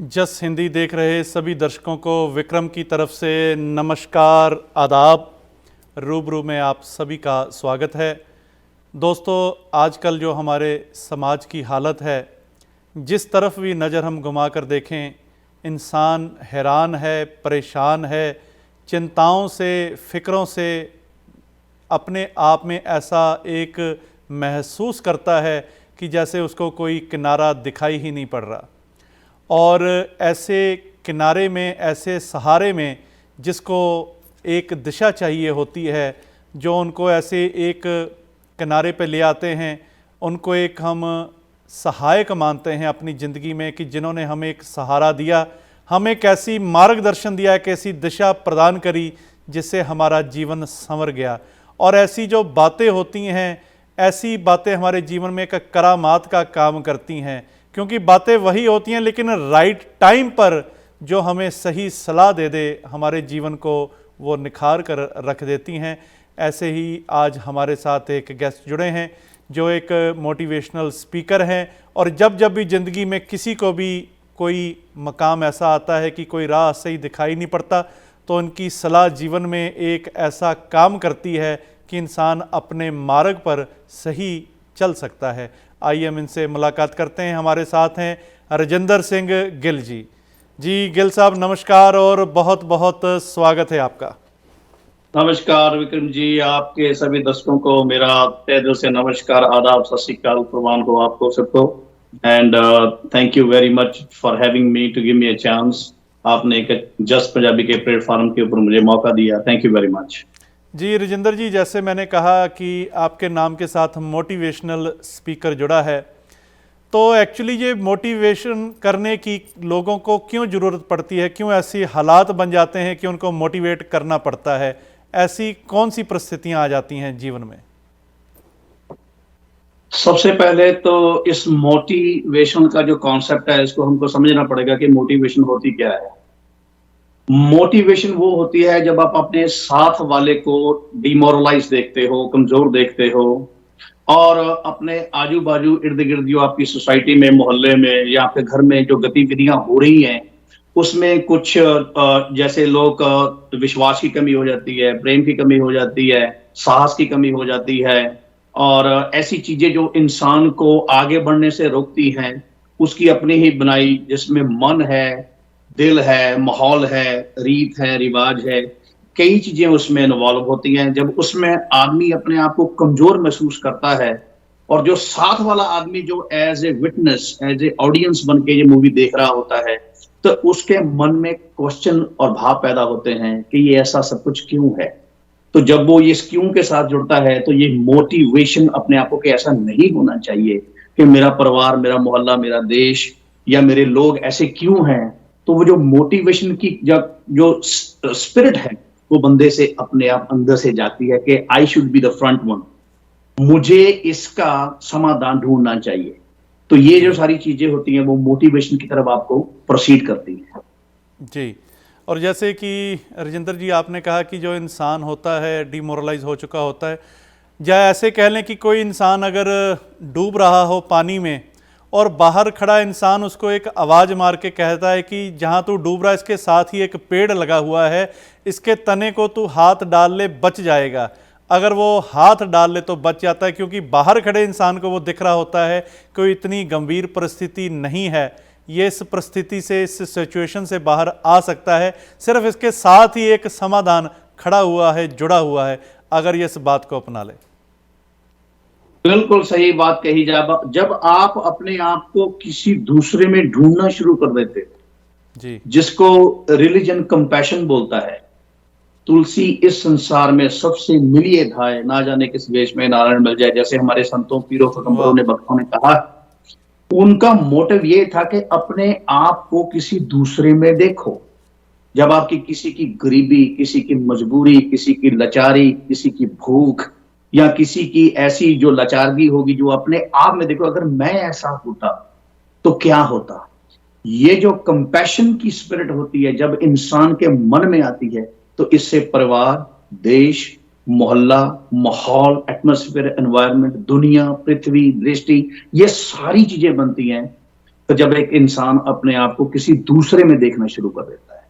जस हिंदी देख रहे सभी दर्शकों को विक्रम की तरफ से नमस्कार, आदाब। रूबरू में आप सभी का स्वागत है। दोस्तों, आजकल जो हमारे समाज की हालत है, जिस तरफ भी नज़र हम घुमा कर देखें, इंसान हैरान है, परेशान है, चिंताओं से, फ़िक्रों से अपने आप में ऐसा एक महसूस करता है कि जैसे उसको कोई किनारा दिखाई ही नहीं पड़ रहा। और ऐसे किनारे में, ऐसे सहारे में जिसको एक दिशा चाहिए होती है, जो उनको ऐसे एक किनारे पे ले आते हैं, उनको एक हम सहायक मानते हैं अपनी ज़िंदगी में कि जिन्होंने हमें एक सहारा दिया, हमें कैसी मार्गदर्शन दिया, कैसी दिशा प्रदान करी जिससे हमारा जीवन संवर गया। और ऐसी जो बातें होती हैं, ऐसी बातें हमारे जीवन में एक करामात का काम करती हैं, क्योंकि बातें वही होती हैं लेकिन राइट टाइम पर जो हमें सही सलाह दे दे, हमारे जीवन को वो निखार कर रख देती हैं। ऐसे ही आज हमारे साथ एक गेस्ट जुड़े हैं जो एक मोटिवेशनल स्पीकर हैं, और जब जब भी ज़िंदगी में किसी को भी कोई मकाम ऐसा आता है कि कोई राह सही दिखाई नहीं पड़ता, तो उनकी सलाह जीवन में एक ऐसा काम करती है कि इंसान अपने मार्ग पर सही चल सकता है। आइए हम इनसे मुलाकात करते हैं। हमारे साथ हैं राजेंद्र सिंह गिल जी। गिल साहब नमस्कार और बहुत बहुत स्वागत है आपका। नमस्कार विक्रम जी, आपके सभी दर्शकों को मेरा तहे दिल से नमस्कार, आदाब, सत श्री अकाल, कुर्बान हो आपको सबको। And thank you very much for having me to give me a chance. आपने एक जस्ट पंजाबी के प्लेटफॉर्म के ऊपर मुझे मौका दिया, थैंक यू वेरी मच। जी राजेंद्र जी, जैसे मैंने कहा कि आपके नाम के साथ मोटिवेशनल स्पीकर जुड़ा है, तो एक्चुअली ये मोटिवेशन करने की लोगों को क्यों ज़रूरत पड़ती है? क्यों ऐसी हालात बन जाते हैं कि उनको मोटिवेट करना पड़ता है? ऐसी कौन सी परिस्थितियां आ जाती हैं जीवन में? सबसे पहले तो इस मोटिवेशन का जो कॉन्सेप्ट है, इसको हमको समझना पड़ेगा कि मोटिवेशन होती क्या है। मोटिवेशन वो होती है जब आप अपने साथ वाले को डिमोरलाइज देखते हो, कमजोर देखते हो, और अपने आजू बाजू इर्द गिर्द जो आपकी सोसाइटी में, मोहल्ले में या आपके घर में जो गतिविधियां हो रही हैं, उसमें कुछ जैसे लोग विश्वास की कमी हो जाती है, प्रेम की कमी हो जाती है, साहस की कमी हो जाती है, और ऐसी चीजें जो इंसान को आगे बढ़ने से रोकती हैं, उसकी अपनी ही बनाई, जिसमें मन है, दिल है, माहौल है, रीत है, रिवाज है, कई चीजें उसमें इन्वॉल्व होती हैं। जब उसमें आदमी अपने आप को कमजोर महसूस करता है, और जो साथ वाला आदमी जो as a witness, as a audience बन के ये मूवी देख रहा होता है, तो उसके मन में क्वेश्चन और भाव पैदा होते हैं कि ये ऐसा सब कुछ क्यों है। तो जब वो इस क्यों के साथ जुड़ता है, तो ये मोटिवेशन अपने आप को कि ऐसा नहीं होना चाहिए कि मेरा परिवार, मेरा मोहल्ला, मेरा देश या मेरे लोग ऐसे क्यों हैं। तो वो जो मोटिवेशन की जो स्पिरिट है, वो बंदे से अपने आप अंदर से जाती है कि I should be the front one, मुझे इसका समाधान ढूंढना चाहिए। तो ये जो सारी चीजें होती हैं, वो मोटिवेशन की तरफ आपको प्रोसीड करती हैं। जी, और जैसे कि राजेंद्र जी आपने कहा कि जो इंसान होता है डिमोरलाइज हो चुका होता है, या ऐसे कह लें कि कोई इंसान अगर डूब रहा हो पानी में और बाहर खड़ा इंसान उसको एक आवाज़ मार के कहता है कि जहाँ तू डूब रहा है इसके साथ ही एक पेड़ लगा हुआ है, इसके तने को तू हाथ डाल ले, बच जाएगा। अगर वो हाथ डाल ले तो बच जाता है, क्योंकि बाहर खड़े इंसान को वो दिख रहा होता है कोई इतनी गंभीर परिस्थिति नहीं है, ये इस परिस्थिति से, इस सिचुएशन से बाहर आ सकता है, सिर्फ इसके साथ ही एक समाधान खड़ा हुआ है, जुड़ा हुआ है, अगर ये इस बात को अपना ले। बिल्कुल सही बात कही। जब आप अपने आप को किसी दूसरे में ढूंढना शुरू कर देते जी, जिसको रिलीजन कंपैशन बोलता है, तुलसी इस संसार में सबसे मिलिए धाय, ना जाने किस वेश में नारायण मिल जाए, जैसे हमारे संतों, पीरों, पैगंबरों ने, भक्तों ने कहा। उनका मोटिव ये था कि अपने आप को किसी दूसरे में देखो। जब आपकी किसी की गरीबी, किसी की मजबूरी, किसी की लाचारी, किसी की भूख, या किसी की ऐसी जो लाचारगी होगी, जो अपने आप में देखो, अगर मैं ऐसा होता तो क्या होता। ये जो कंपैशन की स्पिरिट होती है, जब इंसान के मन में आती है, तो इससे परिवार, देश, मोहल्ला, माहौल, एटमॉस्फेयर, एनवायरनमेंट, दुनिया, पृथ्वी, दृष्टि, ये सारी चीजें बनती हैं। तो जब एक इंसान अपने आप को किसी दूसरे में देखना शुरू कर देता है।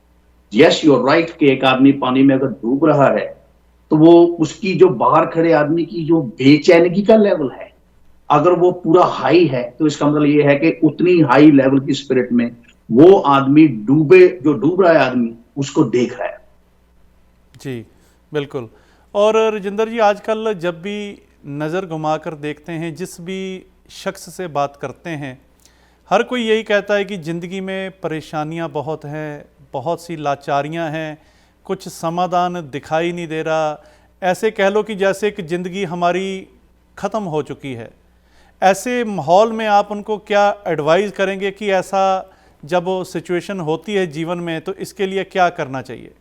यस, यू आर राइट कि एक आदमी पानी में अगर डूब रहा है तो वो उसकी जो बाहर खड़े आदमी की जो बेचैनगी का लेवल है, अगर वो पूरा हाई है तो इसका मतलब ये है कि उतनी हाई लेवल की स्पिरिट में वो आदमी जो डूब रहा है आदमी उसको देख रहा है। जी बिल्कुल। और राजेंद्र जी, आजकल जब भी नज़र घुमाकर देखते हैं, जिस भी शख्स से बात करते हैं, हर कोई यही कहता है कि ज़िंदगी में परेशानियां बहुत हैं, बहुत सी लाचारियां हैं, कुछ समाधान दिखाई नहीं दे रहा। ऐसे कह लो कि जैसे कि ज़िंदगी हमारी ख़त्म हो चुकी है। ऐसे माहौल में आप उनको क्या एडवाइस करेंगे कि ऐसा जब वो सिचुएशन होती है जीवन में तो इसके लिए क्या करना चाहिए?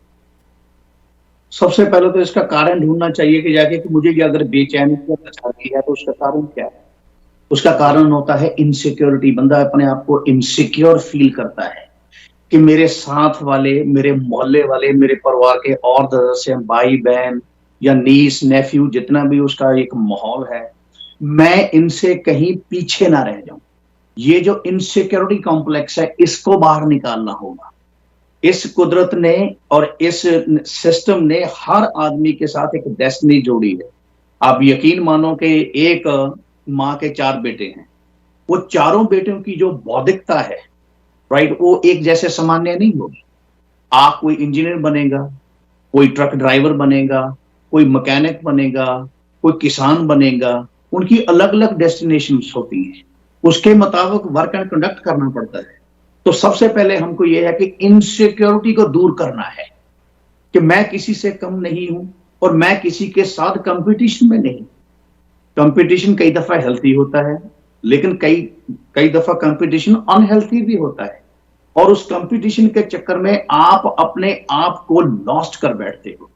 सबसे पहले तो इसका कारण ढूंढना चाहिए कि जाके कि मुझे ये अगर बेचैनी है तो उसका कारण क्या है। उसका कारण होता है इनसिक्योरिटी। बंदा अपने आप को इनसिक्योर फील करता है कि मेरे साथ वाले, मेरे मोहल्ले वाले, मेरे परिवार के और सदस्य, भाई बहन या नीस नेफ्यू, जितना भी उसका एक माहौल है, मैं इनसे कहीं पीछे ना रह जाऊं। ये जो इनसिक्योरिटी कॉम्प्लेक्स है इसको बाहर निकालना होगा। इस कुदरत ने और इस सिस्टम ने हर आदमी के साथ एक डेस्टिनी जोड़ी है। आप यकीन मानो कि एक माँ के 4 बेटे हैं, वो चारों बेटों की जो बौद्धिकता है, राइट, वो एक जैसे सामान्य नहीं होगी। आप कोई इंजीनियर बनेगा, कोई ट्रक ड्राइवर बनेगा, कोई मैकेनिक बनेगा, कोई किसान बनेगा, उनकी अलग अलग डेस्टिनेशंस होती हैं। उसके मुताबिक वर्क एंड कंडक्ट करना पड़ता है। तो सबसे पहले हमको यह है कि इनसिक्योरिटी को दूर करना है कि मैं किसी से कम नहीं हूं और मैं किसी के साथ कंपटीशन में नहीं। कंपटीशन कई दफा हेल्थी होता है, लेकिन कई दफा कंपटीशन अनहेल्थी भी होता है, और उस कंपटीशन के चक्कर में आप अपने आप को लॉस्ट कर बैठते हो।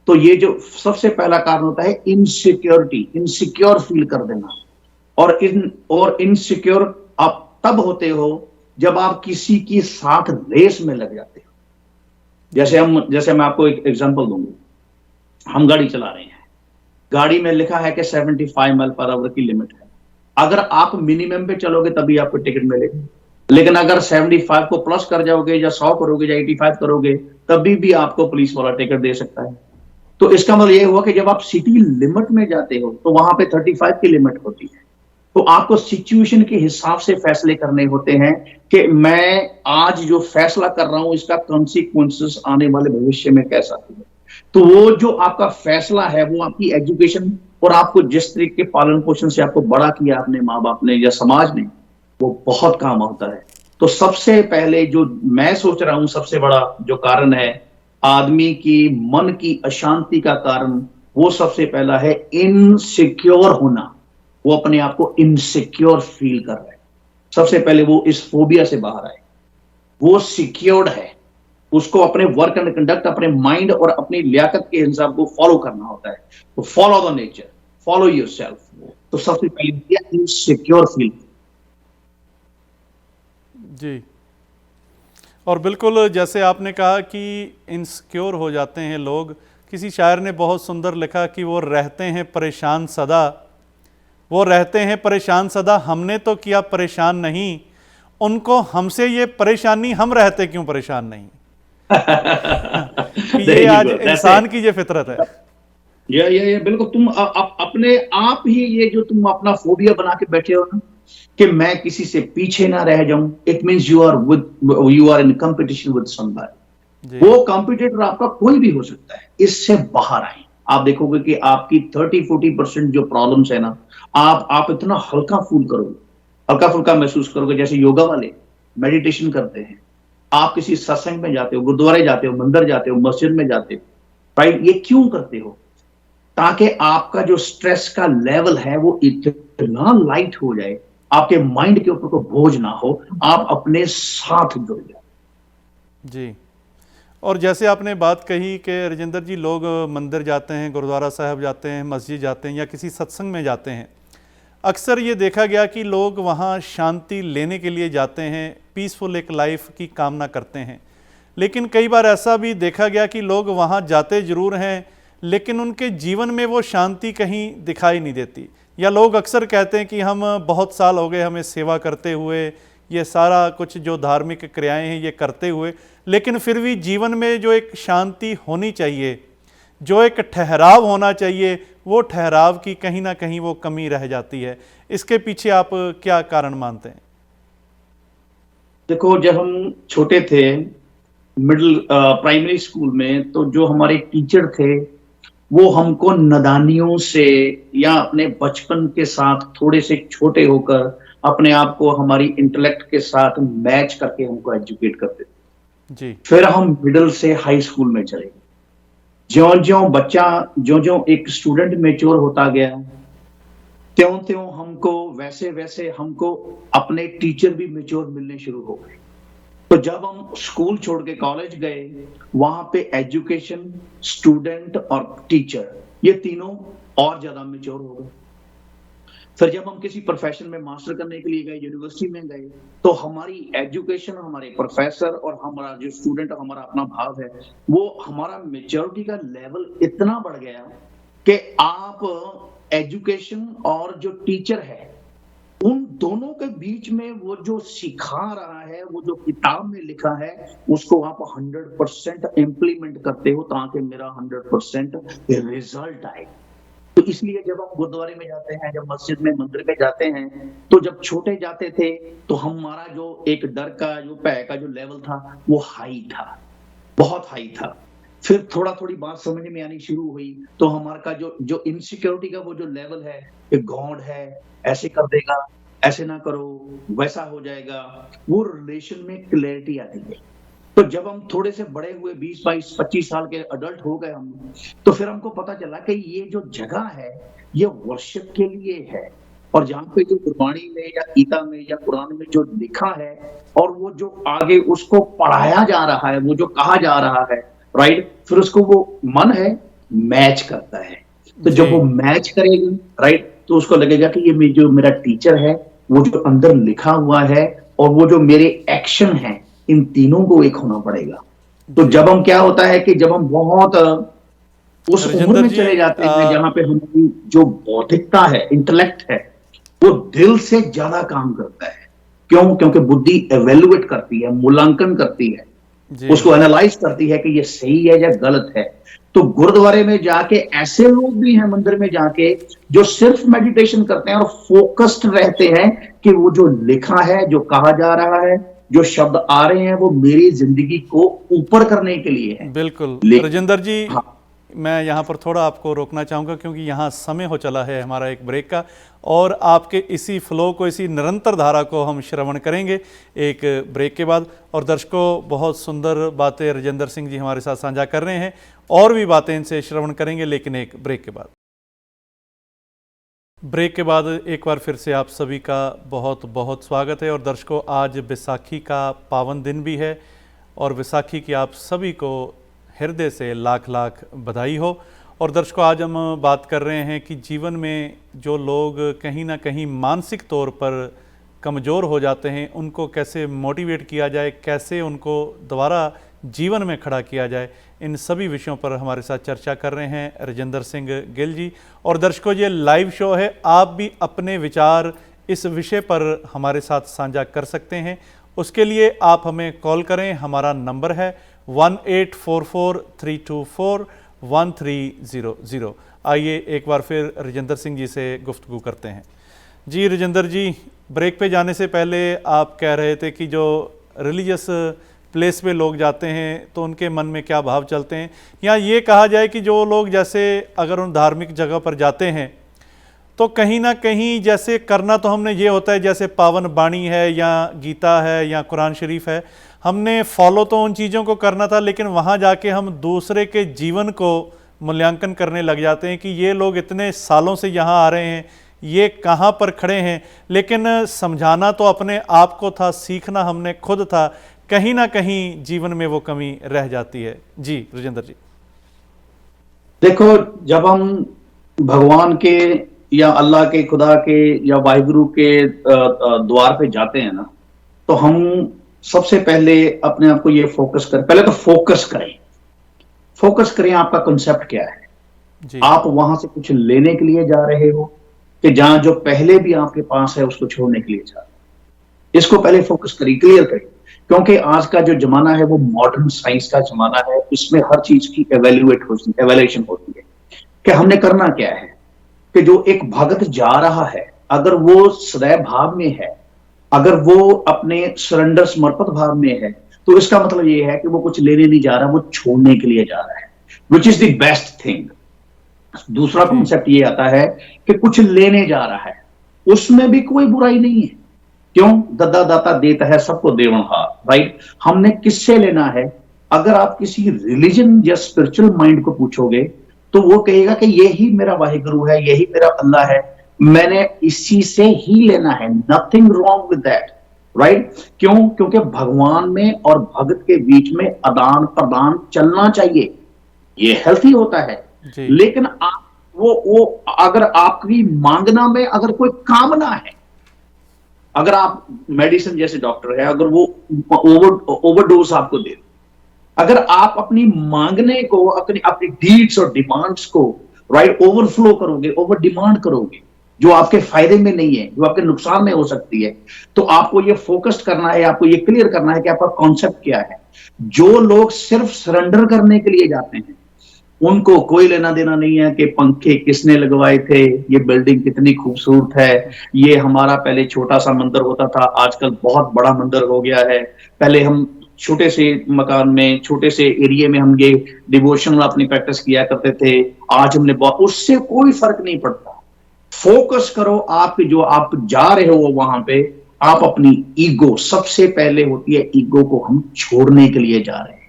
तो ये जो सबसे पहला कारण होता है इनसिक्योरिटी, इनसिक्योर फील कर देना। और इनसिक्योर आप तब होते हो जब आप किसी की साथ रेस में लग जाते हो। जैसे मैं आपको एक एग्जांपल दूंगा। हम गाड़ी चला रहे हैं, गाड़ी में लिखा है कि 75 माइल पर आवर की लिमिट है। अगर आप मिनिमम पे चलोगे तभी आपको टिकट मिलेगा, लेकिन अगर 75 को प्लस कर जाओगे या 100 करोगे या 85 करोगे तभी भी आपको पुलिस वाला टिकट दे सकता है। तो इसका मतलब ये हुआ कि जब आप सिटी लिमिट में जाते हो तो वहां पे 35 की लिमिट होती है। तो आपको सिचुएशन के हिसाब से फैसले करने होते हैं कि मैं आज जो फैसला कर रहा हूं इसका कॉन्सिक्वेंसेस आने वाले भविष्य में कैसा होगा। तो वो जो आपका फैसला है वो आपकी एजुकेशन और आपको जिस तरीके के पालन पोषण से आपको बड़ा किया अपने माँ बाप ने या समाज ने, वो बहुत काम होता है। तो सबसे पहले जो मैं सोच रहा हूं सबसे बड़ा जो कारण है आदमी की मन की अशांति का कारण, वो सबसे पहला है इनसिक्योर होना। वो अपने आप को इनसिक्योर फील कर रहा है। सबसे पहले वो इस फोबिया से बाहर आए। वो सिक्योर्ड है, उसको अपने वर्क एंड कंडक्ट, अपने माइंड और अपनी लियाकत के हिसाब को फॉलो करना होता है। तो follow the nature, follow yourself. तो सबसे पहले इनसिक्योर फील। जी, और बिल्कुल जैसे आपने कहा कि इनसिक्योर हो जाते हैं लोग। किसी शायर ने बहुत सुंदर लिखा कि वो रहते हैं परेशान सदा, वो रहते हैं परेशान सदा, हमने तो किया परेशान नहीं, उनको हमसे ये परेशानी, हम रहते क्यों परेशान नहीं। कि ये आज इंसान की ये फितरत है। ये बिल्कुल तुम अपने आप ही ये जो तुम अपना फोबिया बना के बैठे हो ना कि मैं किसी से पीछे ना रह जाऊं, it means you are in competition with somebody. वो कॉम्पिटिटर आपका कोई भी हो सकता है। इससे बाहर आए। आप देखोगे कि आपकी 30-40% जो प्रॉब्लम्स है ना, आप इतना हल्का फील करोगे, हल्का फुल्का महसूस करोगे। जैसे योगा वाले मेडिटेशन करते हैं, आप किसी सत्संग में जाते हो, गुरुद्वारे जाते हो, मंदिर जाते हो, मस्जिद में जाते हो, राइट। ये क्यों करते हो? ताकि आपका जो स्ट्रेस का लेवल है वो इतना लाइट हो जाए, आपके माइंड के ऊपर कोई बोझ ना हो, आप अपने साथ जुड़ जाए। जी, और जैसे आपने बात कही कि राजेंद्र जी, लोग मंदिर जाते हैं, गुरुद्वारा साहब जाते हैं, मस्जिद जाते हैं या किसी सत्संग में जाते हैं। अक्सर ये देखा गया कि लोग वहाँ शांति लेने के लिए जाते हैं, पीसफुल एक लाइफ की कामना करते हैं। लेकिन कई बार ऐसा भी देखा गया कि लोग वहाँ जाते ज़रूर हैं लेकिन उनके जीवन में वो शांति कहीं दिखाई नहीं देती। या लोग अक्सर कहते हैं कि हम बहुत साल हो गए हमें सेवा करते हुए, ये सारा कुछ जो धार्मिक क्रियाएं हैं ये करते हुए, लेकिन फिर भी जीवन में जो एक शांति होनी चाहिए, जो एक ठहराव होना चाहिए, वो ठहराव की कहीं ना कहीं वो कमी रह जाती है। इसके पीछे आप क्या कारण मानते हैं? देखो, जब हम छोटे थे प्राइमरी स्कूल में, तो जो हमारे टीचर थे वो हमको नादानियों से या अपने बचपन के साथ थोड़े से छोटे होकर अपने आप को हमारी इंटेलेक्ट के साथ मैच करके हमको एजुकेट करते थे। जी। फिर हम मिडिल से हाई स्कूल में चले। ज्यो ज्यो एक स्टूडेंट मेच्योर होता गया, त्यों त्यों वैसे वैसे हमको अपने टीचर भी मेच्योर मिलने शुरू हो गए। तो जब हम स्कूल छोड़ के कॉलेज गए, वहां पे एजुकेशन, स्टूडेंट और टीचर, ये तीनों और ज्यादा मेच्योर हो गए। फिर जब हम किसी प्रोफेशन में मास्टर करने के लिए गए, यूनिवर्सिटी में गए, तो हमारी एजुकेशन, हमारे प्रोफेसर और हमारा जो स्टूडेंट, हमारा अपना भाव है, वो हमारा मेच्योरिटी का लेवल इतना बढ़ गया कि आप एजुकेशन और जो टीचर है, उन दोनों के बीच में वो जो सिखा रहा है, वो जो किताब में लिखा है, उसको आप 100% इम्प्लीमेंट करते हो ताकि मेरा 100% रिजल्ट आए। तो इसलिए जब हम गुरुद्वारे में जाते हैं, जब मस्जिद में, मंदिर में जाते हैं, तो जब छोटे जाते थे तो हमारा जो एक डर का, जो भय का जो लेवल था, वो हाई था, बहुत हाई था। फिर थोड़ा थोड़ी बात समझ में आनी शुरू हुई तो हमारा का जो इनसिक्योरिटी का वो जो लेवल है कि गॉड है, ऐसे कर देगा, ऐसे ना करो, वैसा हो जाएगा, वो रिलेशन में क्लैरिटी आती है। तो जब हम थोड़े से बड़े हुए, 20, 22, 25 साल के अडल्ट हो गए हम, तो फिर हमको पता चला कि ये जो जगह है ये वर्शिप के लिए है, और जहाँ पे जो गुरबाणी में या गीता में या कुरान में जो लिखा है और वो जो आगे उसको पढ़ाया जा रहा है, वो जो कहा जा रहा है, राइट, फिर उसको वो मन है मैच करता है। तो जब वो मैच करेगा, राइट, तो उसको लगेगा कि ये जो मेरा टीचर है, वो जो अंदर लिखा हुआ है और वो जो मेरे एक्शन है, इन तीनों को एक होना पड़ेगा। तो जब हम, क्या होता है कि जब हम बहुत उस उम्र में चले जाते हैं जहां पे हमारी जो बौद्धिकता है, इंटेलेक्ट है, वो दिल से ज्यादा काम करता है। क्यों? क्योंकि बुद्धि एवेल्युएट करती है, मूल्यांकन करती है, उसको एनालाइज करती है कि ये सही है या गलत है। तो गुरुद्वारे में जाके ऐसे लोग भी हैं, मंदिर में जाके, जो सिर्फ मेडिटेशन करते हैं और फोकस्ड रहते हैं कि वो जो लिखा है, जो कहा जा रहा है, जो शब्द आ रहे हैं, वो मेरी जिंदगी को ऊपर करने के लिए है। बिल्कुल राजेंद्र जी, हाँ। मैं यहाँ पर थोड़ा आपको रोकना चाहूँगा क्योंकि यहाँ समय हो चला है हमारा एक ब्रेक का, और आपके इसी फ्लो को, इसी निरंतर धारा को हम श्रवण करेंगे एक ब्रेक के बाद। और दर्शकों, बहुत सुंदर बातें राजेंद्र सिंह जी हमारे साथ साझा कर रहे हैं, और भी बातें इनसे श्रवण करेंगे, लेकिन एक ब्रेक के बाद। ब्रेक के बाद एक बार फिर से आप सभी का बहुत बहुत स्वागत है। और दर्शकों, आज बैसाखी का पावन दिन भी है, और बैसाखी की आप सभी को हृदय से लाख लाख बधाई हो। और दर्शकों, आज हम बात कर रहे हैं कि जीवन में जो लोग कहीं ना कहीं मानसिक तौर पर कमज़ोर हो जाते हैं, उनको कैसे मोटिवेट किया जाए, कैसे उनको दोबारा जीवन में खड़ा किया जाए, इन सभी विषयों पर हमारे साथ चर्चा कर रहे हैं राजेंद्र सिंह गिल जी। और दर्शकों, ये लाइव शो है, आप भी अपने विचार इस विषय पर हमारे साथ साझा कर सकते हैं। उसके लिए आप हमें कॉल करें, हमारा नंबर है 1844-324-1300। आइए एक बार फिर राजेंद्र सिंह जी से गुफ्तगू करते हैं। जी राजेंद्र जी, ब्रेक पे जाने से पहले आप कह रहे थे कि जो रिलीजियस प्लेस पे लोग जाते हैं तो उनके मन में क्या भाव चलते हैं, या ये कहा जाए कि जो लोग जैसे अगर उन धार्मिक जगह पर जाते हैं तो कहीं ना कहीं जैसे करना तो हमने ये होता है, जैसे पावन बाणी है या गीता है या कुरान शरीफ है, हमने फॉलो तो उन चीज़ों को करना था, लेकिन वहाँ जाके हम दूसरे के जीवन को मूल्यांकन करने लग जाते हैं कि ये लोग इतने सालों से यहाँ आ रहे हैं, ये कहाँ पर खड़े हैं। लेकिन समझाना तो अपने आप को था, सीखना हमने खुद था, कहीं ना कहीं जीवन में वो कमी रह जाती है। जी राजेंद्र जी। देखो, जब हम भगवान के या अल्लाह के, खुदा के या वाहिगुरु के द्वार पे जाते हैं ना, तो हम सबसे पहले अपने आप को ये पहले तो फोकस करें आपका कॉन्सेप्ट क्या है जी। आप वहां से कुछ लेने के लिए जा रहे हो कि जहां जो पहले भी आपके पास है उसको छोड़ने के लिए जा रहे हो। इसको पहले फोकस करिए, क्लियर करिए, क्योंकि आज का जो जमाना है वो मॉडर्न साइंस का जमाना है। इसमें हर चीज की एवेल्युएशन होती है कि हमने करना क्या है। कि जो एक भगत जा रहा है, अगर वो सदैव भाव में है, अगर वो अपने सरेंडर समर्पित भाव में है, तो इसका मतलब ये है कि वो कुछ लेने नहीं जा रहा, वो छोड़ने के लिए जा रहा है, which is the best thing. दूसरा कॉन्सेप्ट ये आता है कि कुछ लेने जा रहा है, उसमें भी कोई बुराई नहीं है। क्यों? दद्दा दाता देता है सबको देवनहार, राइट। हमने किससे लेना है? अगर आप किसी रिलीजन या स्पिरिचुअल माइंड को पूछोगे तो वो कहेगा कि यही मेरा वाहिगुरु है, यही मेरा अल्लाह है, मैंने इसी से ही लेना है, nothing wrong with that, right. क्यों? क्योंकि भगवान में और भगत के बीच में आदान प्रदान चलना चाहिए, ये हेल्थी होता है। लेकिन आप वो अगर आपकी मांगना में अगर कोई कामना है, अगर आप मेडिसिन जैसे डॉक्टर है, अगर वो ओवरडोज आपको दे, अगर आप अपनी मांगने को, अपनी अपनी डीड्स और डिमांड्स को राइट ओवरफ्लो करोगे, ओवर डिमांड करोगे, जो आपके फायदे में नहीं है, जो आपके नुकसान में हो सकती है, तो आपको ये फोकस्ड करना है, आपको ये क्लियर करना है कि आपका कॉन्सेप्ट क्या है। जो लोग सिर्फ सरेंडर करने के लिए जाते हैं, उनको कोई लेना देना नहीं है कि पंखे किसने लगवाए थे, ये बिल्डिंग कितनी खूबसूरत है, ये हमारा पहले छोटा सा मंदिर होता था, आजकल बहुत बड़ा मंदिर हो गया है, पहले हम छोटे से मकान में, छोटे से एरिया में हम ये डिवोशनल अपनी प्रैक्टिस किया करते थे, आज हमने बहुत, उससे कोई फर्क नहीं पड़ता। फोकस करो, आप जो आप जा रहे हो वहां पे, आप अपनी ईगो सबसे पहले होती है, ईगो को हम छोड़ने के लिए जा रहे हैं।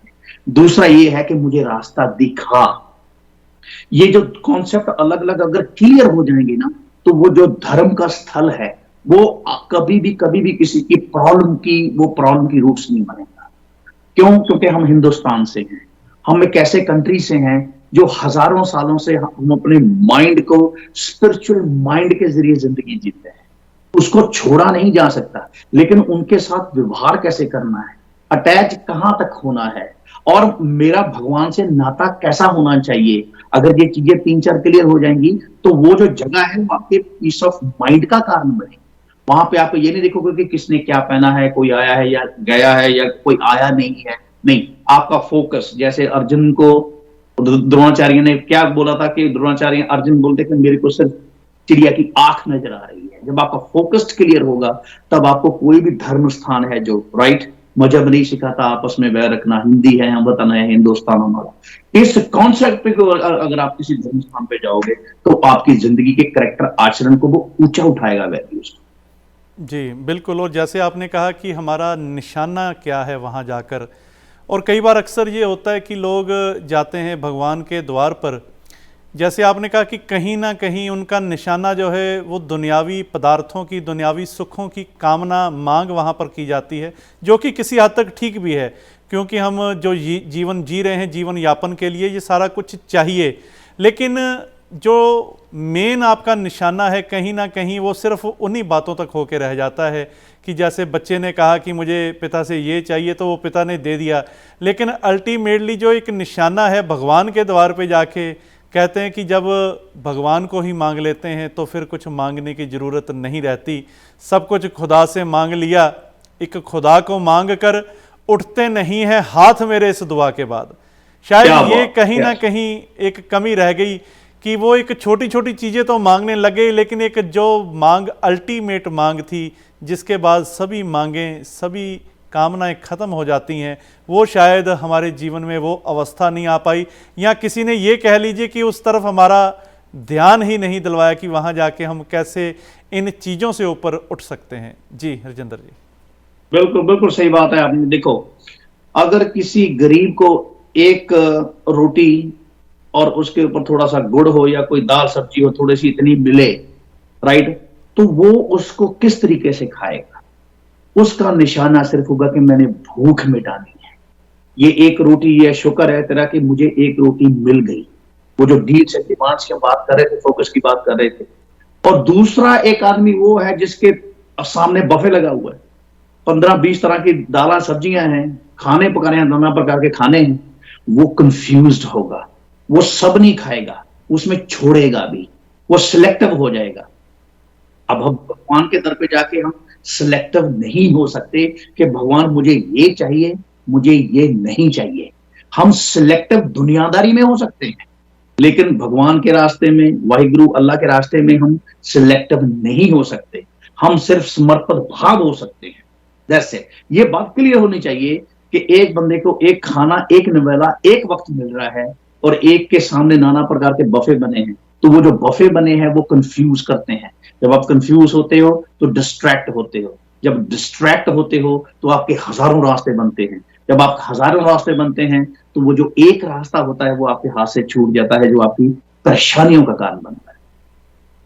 दूसरा ये है कि मुझे रास्ता दिखा। ये जो कॉन्सेप्ट अलग अलग अगर क्लियर हो जाएंगे ना, तो वो जो धर्म का स्थल है वो कभी भी किसी की प्रॉब्लम की रूट्स नहीं बनेगा। क्यों? क्योंकि हम हिंदुस्तान से हैं, हम एक ऐसे कंट्री से हैं जो हजारों सालों से हम अपने माइंड को स्पिरिचुअल माइंड के जरिए जिंदगी जीते हैं, उसको छोड़ा नहीं जा सकता। लेकिन उनके साथ व्यवहार कैसे करना है, अटैच कहां तक होना है, और मेरा भगवान से नाता कैसा होना चाहिए, अगर ये चीजें 3-4 क्लियर हो जाएंगी तो वो जो जगह है वो आपके पीस ऑफ माइंड का कारण बनेगी। वहां पे आप ये नहीं देखोगे कि किसने क्या पहना है, कोई आया है या गया है या कोई आया नहीं है, नहीं, आपका फोकस, जैसे अर्जुन को द्रोणाचार्य ने क्या बोला था कि द्रोणाचार्य अर्जुन बोलते कि मेरे को सिर्फ चिड़िया की आंख नजर आ रही है। जब आपका फोकस्ड क्लियर होगा तब आपको कोई भी धर्म स्थान है जो राइट, मजहब नहीं सिखाता आपस में वैर रखना, हिंदी है, हम वतन है, हिंदुस्तान हमारा, इस कॉन्सेप्ट को अगर आप किसी धर्म स्थान पे जाओगे तो आपकी जिंदगी के कैरेक्टर आचरण को वो ऊंचा उठाएगा वैल्यूज। जी बिल्कुल। और जैसे आपने कहा कि हमारा निशाना क्या है वहाँ जाकर, और कई बार अक्सर ये होता है कि लोग जाते हैं भगवान के द्वार पर, जैसे आपने कहा कि कहीं ना कहीं उनका निशाना जो है वो दुनियावी पदार्थों की, दुनियावी सुखों की कामना मांग वहाँ पर की जाती है, जो कि किसी हद तक ठीक भी है, क्योंकि हम जो जीवन जी रहे हैं, जीवन यापन के लिए ये सारा कुछ चाहिए। लेकिन जो मेन आपका निशाना है कहीं ना कहीं वो सिर्फ उन्हीं बातों तक होके रह जाता है कि जैसे बच्चे ने कहा कि मुझे पिता से ये चाहिए तो वो पिता ने दे दिया, लेकिन अल्टीमेटली जो एक निशाना है भगवान के द्वार पे जाके, कहते हैं कि जब भगवान को ही मांग लेते हैं तो फिर कुछ मांगने की ज़रूरत नहीं रहती, सब कुछ खुदा से मांग लिया। एक खुदा को मांग कर उठते नहीं है हाथ मेरे इस दुआ के बाद। शायद ये कहीं ना कहीं एक कमी रह गई कि वो एक छोटी छोटी चीज़ें तो मांगने लगे, लेकिन एक जो मांग अल्टीमेट मांग थी जिसके बाद सभी मांगें, सभी कामनाएं खत्म हो जाती हैं, वो शायद हमारे जीवन में वो अवस्था नहीं आ पाई, या किसी ने ये कह लीजिए कि उस तरफ हमारा ध्यान ही नहीं दिलवाया कि वहाँ जाके हम कैसे इन चीज़ों से ऊपर उठ सकते हैं। जी हरजिंदर जी। बिल्कुल बिल्कुल सही बात है। आपने देखो, अगर किसी गरीब को एक रोटी और उसके ऊपर थोड़ा सा गुड़ हो या कोई दाल सब्जी हो थोड़ी सी इतनी मिले, राइट, तो वो उसको किस तरीके से खाएगा? उसका निशाना सिर्फ होगा कि मैंने भूख मिटानी है। ये एक रोटी, ये शुक्र है तेरा कि मुझे एक रोटी मिल गई। वो जो डील से डिमांड्स की बात कर रहे थे, फोकस की बात कर रहे थे। और दूसरा एक आदमी वो है जिसके सामने बफे लगा हुआ है, 15-20 तरह की दाल सब्जियां हैं, खाने पकाने हैं, नाना प्रकार के खाने हैं, वो कंफ्यूज्ड होगा, वो सब नहीं खाएगा, उसमें छोड़ेगा भी, वो सिलेक्टिव हो जाएगा। अब हम भगवान के दर पे जाके हम सिलेक्टिव नहीं हो सकते कि भगवान मुझे ये चाहिए, मुझे ये नहीं चाहिए। हम सिलेक्टिव दुनियादारी में हो सकते हैं, लेकिन भगवान के रास्ते में, वाहिगुरु अल्लाह के रास्ते में हम सिलेक्टिव नहीं हो सकते। हम सिर्फ समर्पित भाव हो सकते हैं। जैसे ये बात क्लियर होनी चाहिए कि एक बंदे को एक खाना, एक निवेला, एक वक्त मिल रहा है और एक के सामने नाना प्रकार के बफे बने हैं, तो वो जो बफे बने हैं वो कंफ्यूज करते हैं। जब आप कंफ्यूज होते हो तो डिस्ट्रैक्ट होते हो, जब डिस्ट्रैक्ट होते हो तो आपके हजारों रास्ते बनते हैं, जब आप हजारों रास्ते बनते हैं तो वो जो एक रास्ता होता है वो आपके हाथ से छूट जाता है, जो आपकी परेशानियों का कारण बनता है।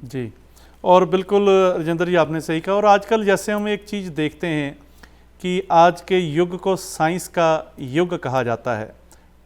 जी, और बिल्कुल राजेंद्र जी आपने सही कहा। और आजकल जैसे हम एक चीज़ देखते हैं कि आज के युग को साइंस का युग कहा जाता है,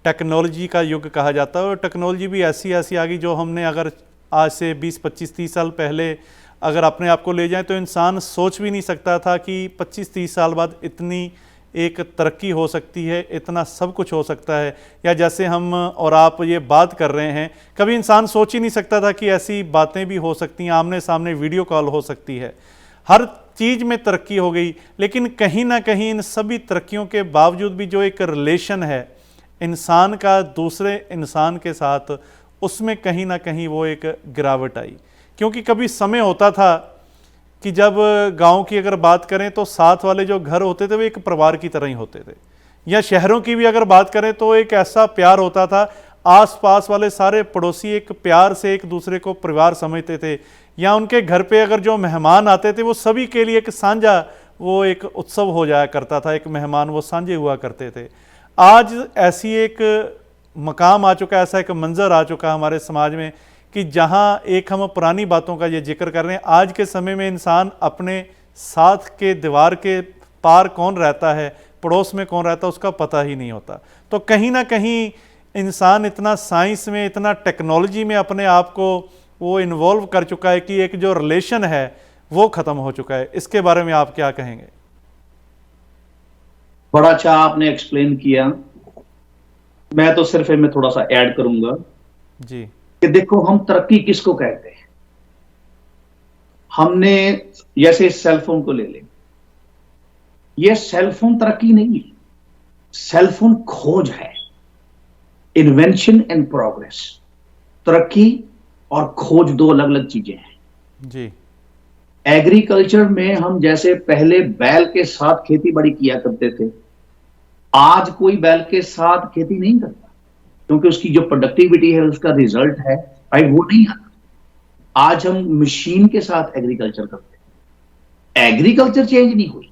टेक्नोलॉजी का युग कहा जाता है, और टेक्नोलॉजी भी ऐसी ऐसी आ गई जो हमने अगर आज से 20, 25, 30 साल पहले अगर अपने आप को ले जाएं तो इंसान सोच भी नहीं सकता था कि 25, 30 साल बाद इतनी एक तरक्की हो सकती है, इतना सब कुछ हो सकता है। या जैसे हम और आप ये बात कर रहे हैं, कभी इंसान सोच ही नहीं सकता था कि ऐसी बातें भी हो सकती हैं, आमने सामने वीडियो कॉल हो सकती है। हर चीज़ में तरक्की हो गई, लेकिन कहीं ना कहीं इन सभी तरक्कियों के बावजूद भी जो एक रिलेशन है इंसान का दूसरे इंसान के साथ, उसमें कहीं ना कहीं वो एक गिरावट आई। क्योंकि कभी समय होता था कि जब गांव की अगर बात करें तो साथ वाले जो घर होते थे वो एक परिवार की तरह ही होते थे, या शहरों की भी अगर बात करें तो एक ऐसा प्यार होता था, आसपास वाले सारे पड़ोसी एक प्यार से एक दूसरे को परिवार समझते थे, या उनके घर पे अगर जो मेहमान आते थे वो सभी के लिए एक साझा वो एक उत्सव हो जाया करता था, एक मेहमान वो साझे हुआ करते थे। आज ऐसी एक मकाम आ चुका है, ऐसा एक मंजर आ चुका है हमारे समाज में कि जहां एक हम पुरानी बातों का ये जिक्र कर रहे हैं, आज के समय में इंसान अपने साथ के दीवार के पार कौन रहता है, पड़ोस में कौन रहता है, उसका पता ही नहीं होता। तो कहीं ना कहीं इंसान इतना साइंस में, इतना टेक्नोलॉजी में अपने आप को वो इन्वॉल्व कर चुका है कि एक जो रिलेशन है वो ख़त्म हो चुका है। इसके बारे में आप क्या कहेंगे? बड़ा अच्छा आपने एक्सप्लेन किया। मैं तो सिर्फ इनमें थोड़ा सा ऐड करूंगा जी, कि देखो हम तरक्की किसको कहते हैं। हमने जैसे सेलफोन को ले लें, यह सेलफोन तरक्की नहीं है, सेलफोन खोज है, इन्वेंशन एंड प्रोग्रेस। तरक्की और खोज दो अलग अलग चीजें हैं। जी, एग्रीकल्चर में हम जैसे पहले बैल के साथ खेती बाड़ी किया करते थे, आज कोई बैल के साथ खेती नहीं करता, क्योंकि उसकी जो प्रोडक्टिविटी है, उसका रिजल्ट है, राइट, वो नहीं आता। आज हम मशीन के साथ एग्रीकल्चर करते हैं। एग्रीकल्चर चेंज नहीं हुई,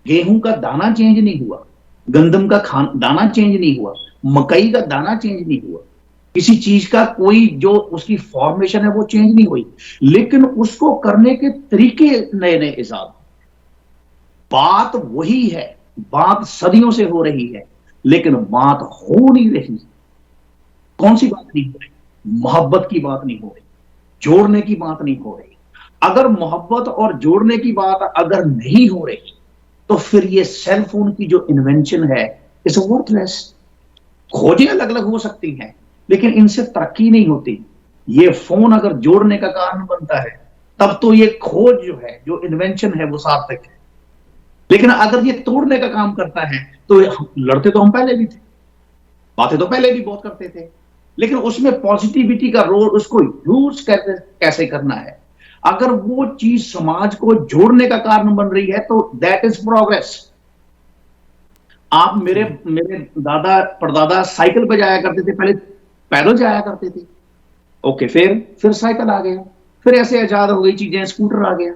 गेहूं का दाना चेंज नहीं हुआ, गंदम का दाना चेंज नहीं हुआ, मकई का दाना चेंज नहीं हुआ, किसी चीज का कोई जो उसकी फॉर्मेशन है वो चेंज नहीं हुई, लेकिन उसको करने के तरीके नए नए इजाद। बात वही है, बात सदियों से हो रही है, लेकिन बात हो नहीं रही। कौन सी बात नहीं हो रही? मोहब्बत की बात नहीं हो रही, जोड़ने की बात नहीं हो रही। अगर मोहब्बत और जोड़ने की बात अगर नहीं हो रही तो फिर ये सेल फोन की जो इन्वेंशन है इट्स वर्थलेस। खोजें अलग अलग हो सकती हैं, लेकिन इनसे तरक्की नहीं होती। ये फोन अगर जोड़ने का कारण बनता है तब तो ये खोज जो है, जो इन्वेंशन है, वो सार्थक है। लेकिन अगर ये तोड़ने का काम करता है तो लड़ते तो हम पहले भी थे, बातें तो पहले भी बहुत करते थे, लेकिन उसमें पॉजिटिविटी का रोल, उसको यूज कैसे करना है। अगर वो चीज समाज को जोड़ने का कारण बन रही है तो दैट इज प्रोग्रेस। आप मेरे दादा परदादा साइकिल पे जाया करते थे, पहले पैदल जाया करते थे, ओके, फिर साइकिल आ गया, फिर ऐसे आजाद हो गई चीजें, स्कूटर आ गया,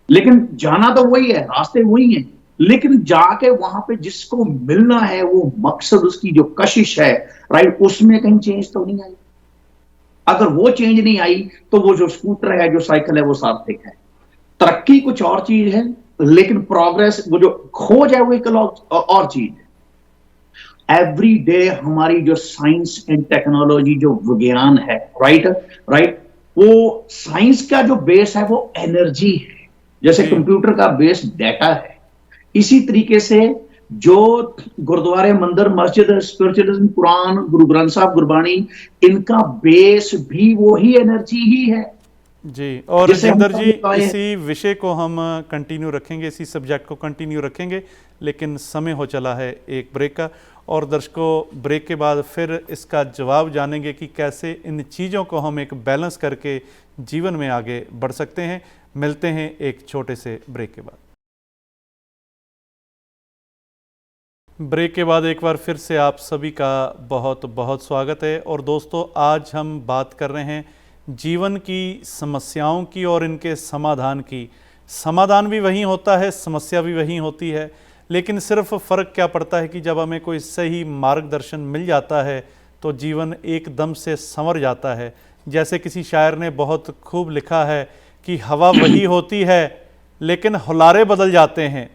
लेकिन जाना तो वही है, रास्ते वही हैं, लेकिन जाके वहां पे जिसको मिलना है, वो मकसद, उसकी जो कशिश है, राइट, उसमें कहीं चेंज तो नहीं आई। अगर वो चेंज नहीं आई तो वो जो स्कूटर है, जो साइकिल है, वो सार्थक है। तरक्की कुछ और चीज है, लेकिन प्रोग्रेस, वो जो खोज है, वो एक और चीज है। एवरी डे हमारी जो साइंस एंड टेक्नोलॉजी, जो विज्ञान है, राइट, वो साइंस का जो बेस है वो एनर्जी है। जैसे कंप्यूटर का बेस डाटा है, इसी तरीके से जो गुरुद्वारे, मंदिर, मस्जिद, स्पिरिचुअलिज्म, कुरान, गुरु ग्रंथ साहब, गुरबाणी, इनका बेस भी वही एनर्जी ही है। जी। और जैसे हम जिंदर जी, आए हैं। इसी विषय को हम कंटिन्यू रखेंगे, इसी सब्जेक्ट को कंटिन्यू रखेंगे, लेकिन समय हो चला है एक ब्रेक का। और दर्शकों, ब्रेक के बाद फिर इसका जवाब जानेंगे कि कैसे इन चीज़ों को हम एक बैलेंस करके जीवन में आगे बढ़ सकते हैं। मिलते हैं एक छोटे से ब्रेक के बाद। ब्रेक के बाद एक बार फिर से आप सभी का बहुत बहुत स्वागत है। और दोस्तों, आज हम बात कर रहे हैं जीवन की समस्याओं की और इनके समाधान की। समाधान भी वहीं होता है, समस्या भी वहीं होती है, लेकिन सिर्फ फ़र्क क्या पड़ता है कि जब हमें कोई सही मार्गदर्शन मिल जाता है तो जीवन एकदम से संवर जाता है। जैसे किसी शायर ने बहुत खूब लिखा है कि हवा वही होती है लेकिन हुलारे बदल जाते हैं,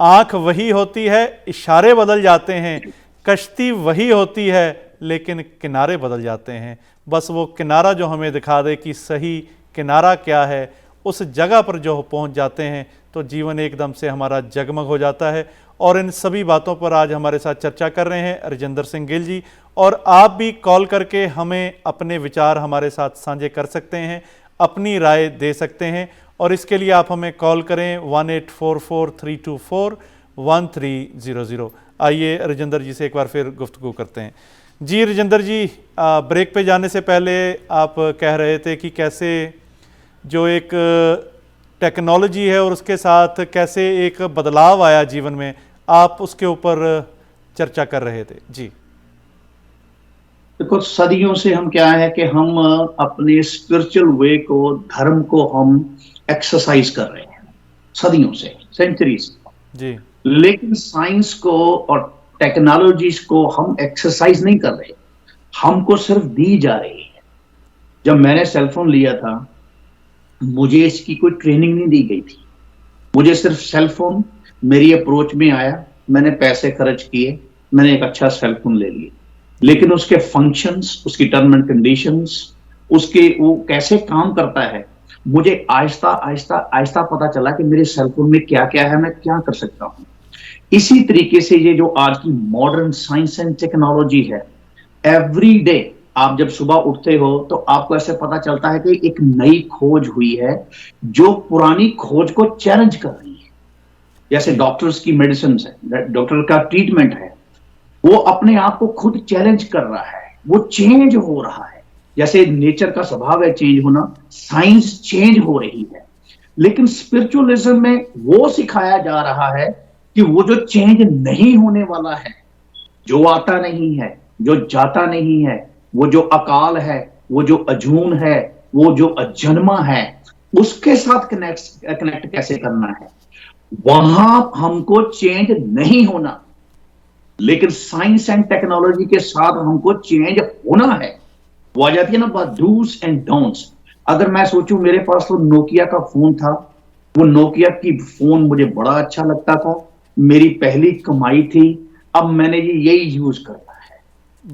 आँख वही होती है इशारे बदल जाते हैं, कश्ती वही होती है लेकिन किनारे बदल जाते हैं। बस वो किनारा जो हमें दिखा दे कि सही किनारा क्या है, उस जगह पर जो पहुंच जाते हैं तो जीवन एकदम से हमारा जगमग हो जाता है। और इन सभी बातों पर आज हमारे साथ चर्चा कर रहे हैं राजेंद्र सिंह गिल जी। और आप भी कॉल करके हमें अपने विचार हमारे साथ साझे कर सकते हैं, अपनी राय दे सकते हैं। और इसके लिए आप हमें कॉल करें 1844-324-1300। आइए राजेंद्र जी से एक बार फिर गुफ्तगू करते हैं। जी राजेंद्र जी, ब्रेक पे जाने से पहले आप कह रहे थे कि कैसे जो एक टेक्नोलॉजी है और उसके साथ कैसे एक बदलाव आया जीवन में, आप उसके ऊपर चर्चा कर रहे थे। जी देखो, सदियों से हम क्या है कि हम अपने स्पिरिचुअल वे को, धर्म को हम एक्सरसाइज कर रहे हैं सदियों से, सेंचुरीज। जी लेकिन साइंस को और टेक्नोलॉजीज को हम एक्सरसाइज नहीं कर रहे, हमको सिर्फ दी जा रही है। जब मैंने सेलफोन लिया था, मुझे इसकी कोई ट्रेनिंग नहीं दी गई थी। मुझे सिर्फ सेलफोन मेरी अप्रोच में आया, मैंने पैसे खर्च किए, मैंने एक अच्छा सेलफोन ले लिया। लेकिन उसके फंक्शंस, उसकी टर्म एंड कंडीशंस, उसके वो कैसे काम करता है, मुझे आहिस्ता आहिस्ता आहिस्ता पता चला कि मेरे सेलफोन में क्या क्या है, मैं क्या कर सकता हूं। इसी तरीके से ये जो आज की मॉडर्न साइंस एंड टेक्नोलॉजी है, एवरी डे आप जब सुबह उठते हो तो आपको ऐसे पता चलता है कि एक नई खोज हुई है जो पुरानी खोज को चैलेंज कर रही है। जैसे डॉक्टर्स की मेडिसिन है, डॉक्टर का ट्रीटमेंट है, वो अपने आप को खुद चैलेंज कर रहा है, वो चेंज हो रहा है। जैसे नेचर का स्वभाव है चेंज होना, साइंस चेंज हो रही है। लेकिन स्पिरिचुअलिज्म में वो सिखाया जा रहा है कि वो जो चेंज नहीं होने वाला है, जो आता नहीं है, जो जाता नहीं है, वो जो अकाल है, वो जो अजून है, वो जो अजन्मा है, उसके साथ कनेक्ट कैसे करना है। वहां हमको चेंज नहीं होना, लेकिन साइंस एंड टेक्नोलॉजी के साथ हमको चेंज होना है। वो आ जाती है ना बात, डूज एंड डोंट्स। अगर मैं सोचूं, मेरे पास तो नोकिया का फोन था, वो नोकिया की फोन मुझे बड़ा अच्छा लगता था, मेरी पहली कमाई थी, अब मैंने ये यही यूज करना है।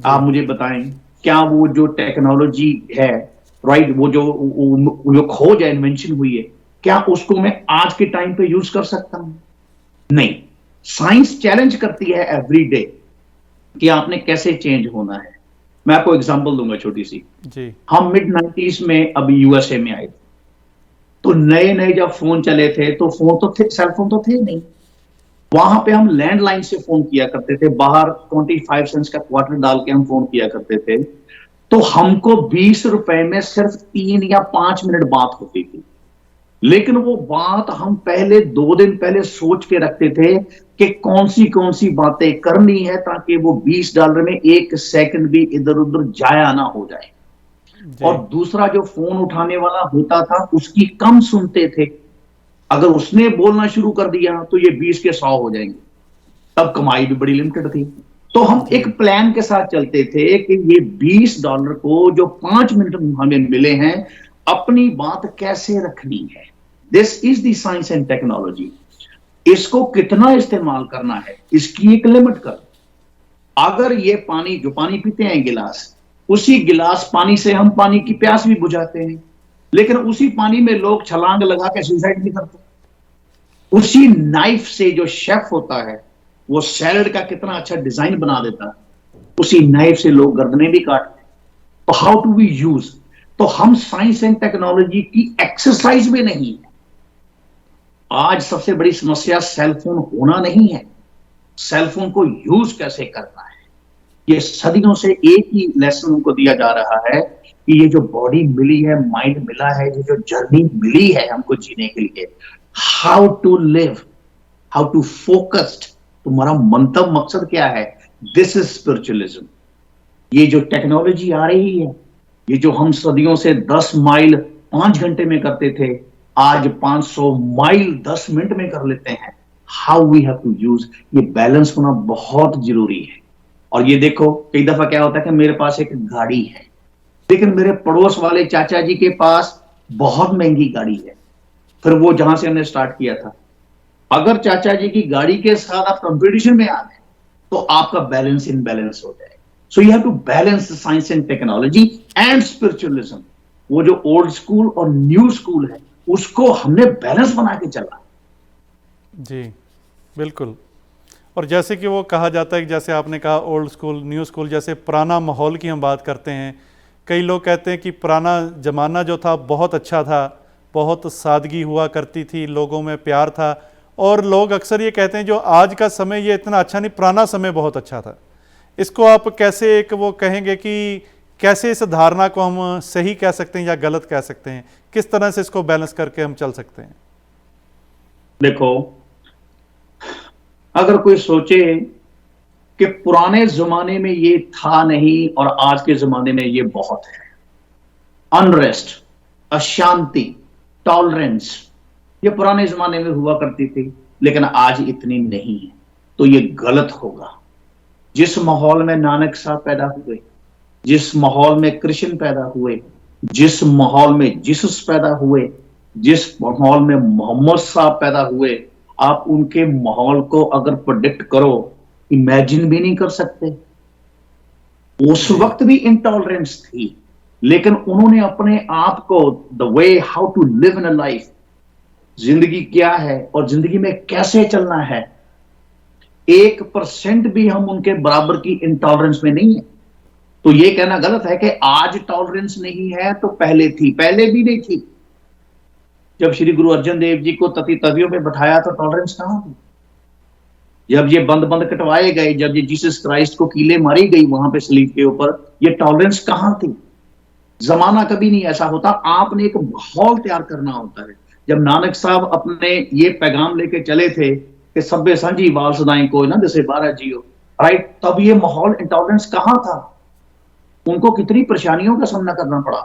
आप मुझे बताएं, क्या वो जो टेक्नोलॉजी है, राइट, वो जो खोज है, इन्वेंशन हुई है, क्या उसको मैं आज के टाइम पे यूज कर सकता हूं? नहीं। साइंस चैलेंज करती है एवरी डे कि आपने कैसे चेंज होना है। मैं आपको एग्जांपल दूंगा छोटी सी। जी हम मिड 90s में अभी यूएसए में आए थे, तो नए नए जब फोन चले थे तो फोन तो थे, सेलफोन तो थे नहीं। वहां पे हम लैंडलाइन से फोन किया करते थे, बाहर 25 सेंट्स का क्वार्टर डाल के हम फोन किया करते थे। तो हमको 20 रुपए में सिर्फ 3 या 5 मिनट बात होती थी। लेकिन वो बात हम पहले 2 दिन पहले सोच के रखते थे कि कौन सी बातें करनी है ताकि वो $20 में 1 सेकंड भी इधर उधर जाया ना हो जाए। और दूसरा जो फोन उठाने वाला होता था उसकी कम सुनते थे, अगर उसने बोलना शुरू कर दिया तो ये 20 के 100 हो जाएंगे। तब कमाई भी बड़ी लिमिटेड थी, तो हम एक प्लान के साथ चलते थे कि ये $20 को जो 5 मिनट हमें मिले हैं, अपनी बात कैसे रखनी है। This is the science and technology. इसको कितना इस्तेमाल करना है, इसकी एक लिमिट कर। अगर ये पानी, जो पानी पीते हैं गिलास, उसी गिलास पानी से हम पानी की प्यास भी बुझाते हैं, लेकिन उसी पानी में लोग छलांग लगा के सुसाइड भी करते हैं। उसी नाइफ से जो शेफ होता है वो सैलड का कितना अच्छा डिजाइन बना देता है, उसी नाइफ से लोग गर्दनें भी काटते हैं। तो हाउ टू वी यूज, तो हम साइंस एंड टेक्नोलॉजी की एक्सरसाइज में नहीं है। आज सबसे बड़ी समस्या सेलफोन होना नहीं है, सेलफोन को यूज कैसे करना है। ये सदियों से एक ही लेसन उनको दिया जा रहा है कि ये जो बॉडी मिली है, माइंड मिला है, ये जो जर्नी मिली है हमको जीने के लिए, how to live, how to focused, तुम्हारा मंतव्य मकसद क्या है, दिस इज स्पिरिचुअलिज्म। ये जो टेक्नोलॉजी आ रही है, ये जो हम सदियों से 10 माइल 5 घंटे में करते थे, आज 500 माइल 10 मिनट में कर लेते हैं। How we have to use, ये बैलेंस होना बहुत जरूरी है। और ये देखो कई दफा क्या होता है कि मेरे पास एक गाड़ी है, लेकिन मेरे पड़ोस वाले चाचा जी के पास बहुत महंगी गाड़ी है। फिर वो जहां से हमने स्टार्ट किया था, अगर चाचा जी की गाड़ी के साथ आप कंपटीशन में आ गए तो आपका बैलेंस इनबैलेंस हो जाए। So you have to balance science and technology and spiritualism. वो जो ओल्ड स्कूल और न्यू स्कूल है उसको हमने बैलेंस बना के चला। जी बिल्कुल। और जैसे कि वो कहा जाता है कि जैसे आपने कहा ओल्ड स्कूल न्यू स्कूल, जैसे पुराना माहौल की हम बात करते हैं, कई लोग कहते हैं कि पुराना ज़माना जो था बहुत अच्छा था, बहुत सादगी हुआ करती थी, लोगों में प्यार था। और लोग अक्सर ये कहते हैं जो आज का समय ये इतना अच्छा नहीं, पुराना समय बहुत अच्छा था। इसको आप कैसे एक वो कहेंगे कि कैसे इस धारणा को हम सही कह सकते हैं या गलत कह सकते हैं, किस तरह से इसको बैलेंस करके हम चल सकते हैं? देखो, अगर कोई सोचे कि पुराने जमाने में ये था नहीं और आज के जमाने में ये बहुत है, अनरेस्ट, अशांति, टॉलरेंस, ये पुराने जमाने में हुआ करती थी लेकिन आज इतनी नहीं है, तो ये गलत होगा। जिस माहौल में नानक साहब पैदा हुए, जिस माहौल में कृष्ण पैदा हुए, जिस माहौल में जीसस पैदा हुए, जिस माहौल में मोहम्मद साहब पैदा हुए, आप उनके माहौल को अगर प्रेडिक्ट करो, इमेजिन भी नहीं कर सकते। उस वक्त भी इंटॉलरेंस थी, लेकिन उन्होंने अपने आप को the way how to live in a life, जिंदगी क्या है और जिंदगी में कैसे चलना है, 1% भी हम उनके बराबर की इंटॉलरेंस में नहीं है। तो ये कहना गलत है कि आज टॉलरेंस नहीं है तो पहले थी, पहले भी नहीं थी। जब श्री गुरु अर्जन देव जी को तती तवियों में बैठाया तो टॉलरेंस कहां थी? जब ये बंद बंद कटवाए गए, जब ये जीसस क्राइस्ट को कीले मारी गई वहां पे सलीब के ऊपर, ये टॉलरेंस कहां थी? जमाना कभी नहीं ऐसा होता, आपने एक माहौल तैयार करना होता है। जब नानक साहब अपने ये पैगाम लेके चले थे कि सभ्य सांझी वाल सदाई को ना जैसे बारह जियो, राइट, तब ये माहौल इंटॉलरेंस कहां था? उनको कितनी परेशानियों का सामना करना पड़ा।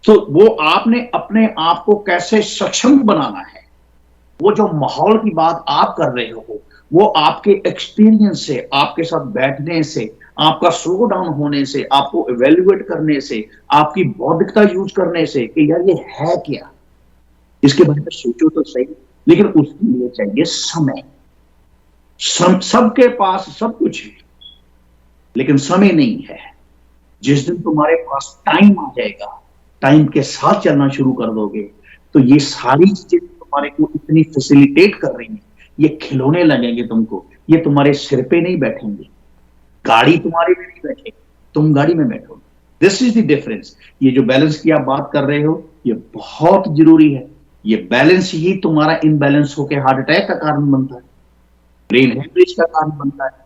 तो वो आपने अपने आप को कैसे सक्षम बनाना है, वो जो माहौल की बात आप कर रहे हो, वो आपके एक्सपीरियंस से, आपके साथ बैठने से, आपका स्लो डाउन होने से, आपको इवेल्युएट करने से, आपकी बौद्धिकता यूज करने से कि यार ये है क्या, इसके बारे में सोचो तो सही। लेकिन उसके लिए चाहिए समय। सबके पास सब कुछ है लेकिन समय नहीं है। जिस दिन तुम्हारे पास टाइम आ जाएगा, टाइम के साथ चलना शुरू कर दोगे, तो ये सारी चीजें तुम्हारे को इतनी फैसिलिटेट कर रही हैं, ये खिलौने लगेंगे तुमको, ये तुम्हारे सिर पे नहीं बैठेंगे, गाड़ी तुम्हारे में नहीं बैठेगी, तुम गाड़ी में बैठोगे। This is the difference. ये जो बैलेंस की आप बात कर रहे हो, ये बहुत जरूरी है। ये बैलेंस ही तुम्हारा इनबैलेंस होकर हार्ट अटैक का कारण बनता है, ब्रेन हेमरेज का कारण बनता है।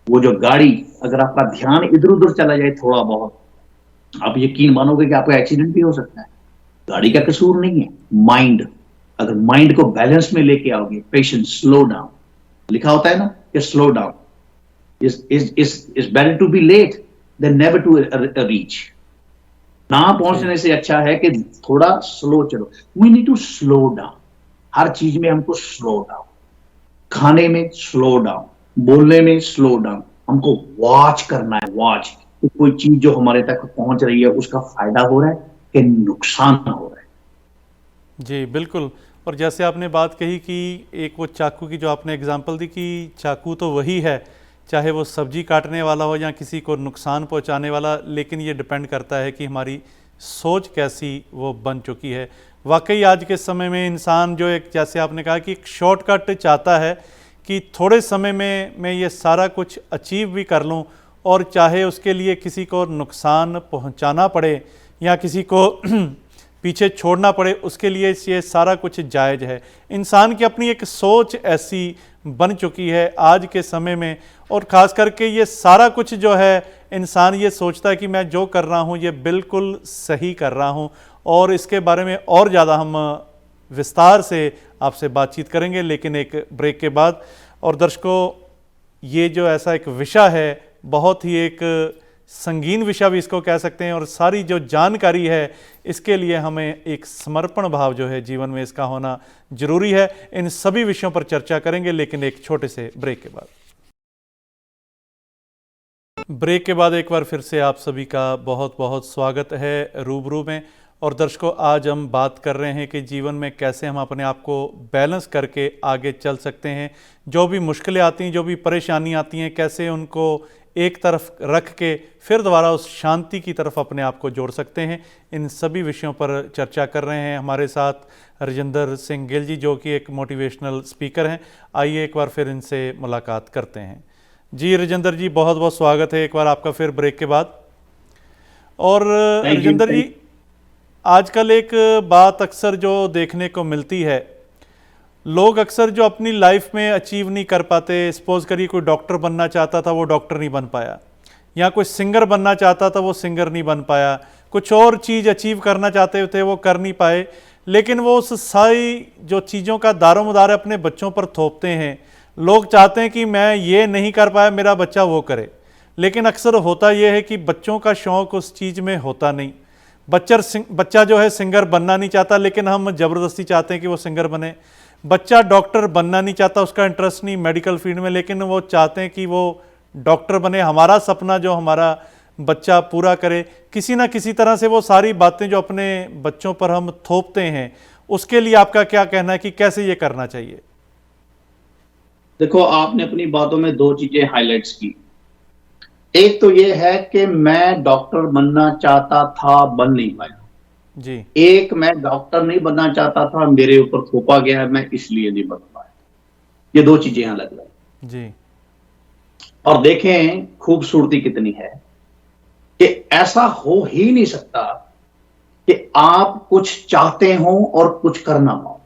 वो जो गाड़ी, अगर आपका ध्यान इधर उधर चला जाए थोड़ा बहुत, आप यकीन मानोगे कि आपका एक्सीडेंट भी हो सकता है। गाड़ी का कसूर नहीं है, माइंड। अगर माइंड को बैलेंस में लेके आओगे, पेशेंस, स्लो डाउन, लिखा होता है ना कि slow down is better to be late than never to reach। ना पहुंचने से अच्छा है कि थोड़ा स्लो चलो। We need to slow down. हर चीज में हमको स्लो डाउन, खाने में स्लो डाउन, बोलने में स्लो डाउन। हमको वॉच करना है, वॉच तो कोई चीज जो हमारे तक पहुंच रही है उसका फायदा हो रहा है कि नुकसान हो रहा है। जी बिल्कुल। और जैसे आपने बात कही कि एक वो चाकू की जो आपने एग्जांपल दी कि चाकू तो वही है, चाहे वो सब्जी काटने वाला हो या किसी को नुकसान पहुंचाने वाला, लेकिन ये डिपेंड करता है कि हमारी सोच कैसी वो बन चुकी है। वाकई आज के समय में इंसान जो एक, जैसे आपने कहा कि एक शॉर्टकट चाहता है कि थोड़े समय में मैं ये सारा कुछ अचीव भी कर लूं, और चाहे उसके लिए किसी को नुकसान पहुंचाना पड़े या किसी को पीछे छोड़ना पड़े, उसके लिए ये सारा कुछ जायज़ है। इंसान की अपनी एक सोच ऐसी बन चुकी है आज के समय में, और ख़ास करके ये सारा कुछ जो है इंसान ये सोचता है कि मैं जो कर रहा हूँ ये बिल्कुल सही कर रहा हूँ। और इसके बारे में और ज़्यादा हम विस्तार से आपसे बातचीत करेंगे, लेकिन एक ब्रेक के बाद। और दर्शकों, ये जो ऐसा एक विषय है, बहुत ही एक संगीन विषय भी इसको कह सकते हैं, और सारी जो जानकारी है इसके लिए हमें एक समर्पण भाव जो है जीवन में इसका होना जरूरी है। इन सभी विषयों पर चर्चा करेंगे, लेकिन एक छोटे से ब्रेक के बाद। ब्रेक के बाद एक बार फिर से आप सभी का बहुत बहुत स्वागत है रूबरू में। और दर्शकों, आज हम बात कर रहे हैं कि जीवन में कैसे हम अपने आप को बैलेंस करके आगे चल सकते हैं। जो भी मुश्किलें आती हैं, जो भी परेशानी आती हैं, कैसे उनको एक तरफ रख के फिर दोबारा उस शांति की तरफ अपने आप को जोड़ सकते हैं। इन सभी विषयों पर चर्चा कर रहे हैं हमारे साथ राजेंद्र सिंह गिल जी, जो कि एक मोटिवेशनल स्पीकर हैं। आइए एक बार फिर इनसे मुलाकात करते हैं। जी राजेंद्र जी, बहुत बहुत स्वागत है एक बार आपका फिर ब्रेक के बाद। और राजेंद्र जी, आजकल एक बात अक्सर जो देखने को मिलती है, लोग अक्सर जो अपनी लाइफ में अचीव नहीं कर पाते, सपोज करिए कोई डॉक्टर बनना चाहता था वो डॉक्टर नहीं बन पाया, या कोई सिंगर बनना चाहता था वो सिंगर नहीं बन पाया, कुछ और चीज़ अचीव करना चाहते थे वो कर नहीं पाए, लेकिन वो उस सारी जो चीज़ों का दारोमदार अपने बच्चों पर थोपते हैं। लोग चाहते हैं कि मैं ये नहीं कर पाया, मेरा बच्चा वो करे, लेकिन अक्सर होता यह है कि बच्चों का शौक़ उस चीज़ में होता नहीं। बच्चा जो है सिंगर बनना नहीं चाहता, लेकिन हम ज़बरदस्ती चाहते हैं कि वो सिंगर बने। बच्चा डॉक्टर बनना नहीं चाहता, उसका इंटरेस्ट नहीं मेडिकल फील्ड में, लेकिन वो चाहते हैं कि वो डॉक्टर बने। हमारा सपना जो हमारा बच्चा पूरा करे, किसी ना किसी तरह से वो सारी बातें जो अपने बच्चों पर हम थोपते हैं, उसके लिए आपका क्या कहना है कि कैसे ये करना चाहिए? देखो, आपने अपनी बातों में दो चीजें हाईलाइट्स की। एक तो ये है कि मैं डॉक्टर बनना चाहता था, बन नहीं पाया जी। एक मैं डॉक्टर नहीं बनना चाहता था, मेरे ऊपर थोपा गया है, मैं इसलिए नहीं बन पाया। ये दो चीजें अलग अलग जी। और देखें खूबसूरती कितनी है कि ऐसा हो ही नहीं सकता कि आप कुछ चाहते हो और कुछ करना हो।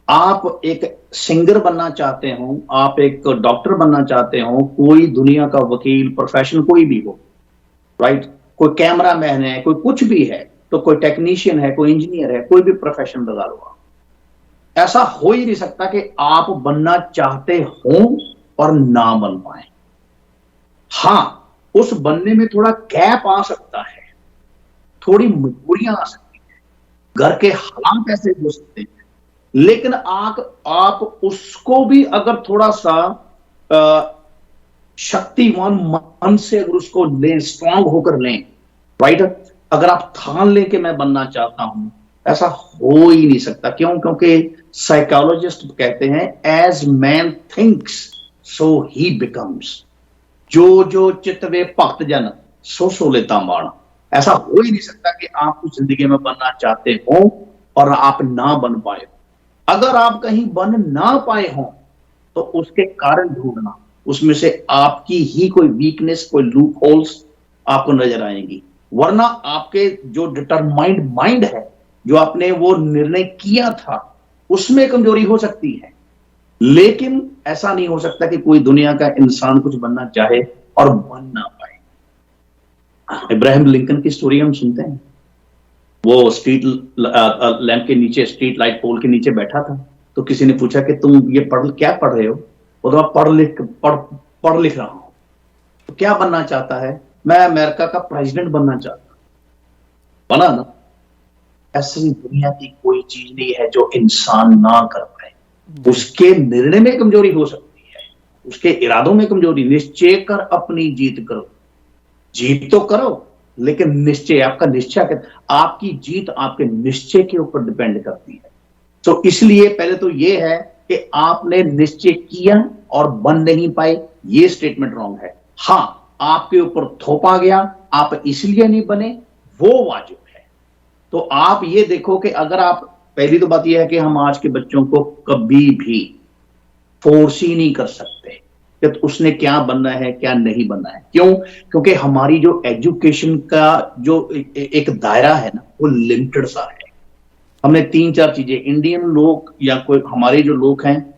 आप एक सिंगर बनना चाहते हो, आप एक डॉक्टर बनना चाहते हो, कोई दुनिया का वकील, प्रोफेशन कोई भी हो, राइट, कोई कैमरा मैन है, कोई कुछ भी है, तो कोई टेक्नीशियन है, कोई इंजीनियर है, कोई भी प्रोफेशन लगा लो आप। ऐसा हो ही नहीं सकता कि आप बनना चाहते हो और ना बन पाए। हां, उस बनने में थोड़ा गैप आ सकता है, थोड़ी मजबूरियां आ सकती हैं, घर के हालात ऐसे हो सकते हैं, लेकिन आप उसको भी अगर थोड़ा सा शक्तिवान मन से अगर उसको लें, स्ट्रांग होकर लें, राइट, अगर आप ठान लें कि मैं बनना चाहता हूं, ऐसा हो ही नहीं सकता। क्यों? क्योंकि साइकोलॉजिस्ट कहते हैं as man thinks so he becomes. जो जो चितवे भक्त जन सो सो लेता माण। ऐसा हो ही नहीं सकता कि आप उस जिंदगी में बनना चाहते हो और आप ना बन पाए। अगर आप कहीं बन ना पाए हो तो उसके कारण ढूंढना, उसमें से आपकी ही कोई वीकनेस, कोई लूप होल्स आपको नजर आएंगी। वरना आपके जो डिटरमाइंड माइंड है, जो आपने वो निर्णय किया था, उसमें कमजोरी हो सकती है। लेकिन ऐसा नहीं हो सकता कि कोई दुनिया का इंसान कुछ बनना चाहे और बन ना पाए। इब्राहिम लिंकन की स्टोरी हम सुनते हैं। वो स्ट्रीट लैंप के नीचे, स्ट्रीट लाइट पोल के नीचे बैठा था, तो किसी ने पूछा कि तुम ये क्या पढ़ रहे हो? वो तो पढ़ लिख रहा हूं। तो क्या बनना चाहता है? मैं अमेरिका का प्रेसिडेंट बनना चाहता हूं। बना ना? ऐसी दुनिया की कोई चीज नहीं है जो इंसान ना कर पाए। उसके निर्णय में कमजोरी हो सकती है, उसके इरादों में कमजोरी। निश्चय कर अपनी जीत करो। जीत तो करो, लेकिन निश्चय, आपका निश्चय, आपकी जीत आपके निश्चय के ऊपर डिपेंड करती है। तो इसलिए पहले तो यह है कि आपने निश्चय किया और बन नहीं पाए, यह स्टेटमेंट रॉन्ग है। हां, आपके ऊपर थोपा गया, आप इसलिए नहीं बने, वो वाजिब है। तो आप ये देखो कि अगर आप, पहली तो बात यह है कि हम आज के बच्चों को कभी भी फोर्स ही नहीं कर सकते। कि तो उसने क्या बनना है क्या नहीं बनना है। क्यों? क्योंकि हमारी जो एजुकेशन का जो एक दायरा है ना वो लिमिटेड सा है। हमने तीन चार चीजें, इंडियन लोग या कोई हमारे जो लोग हैं,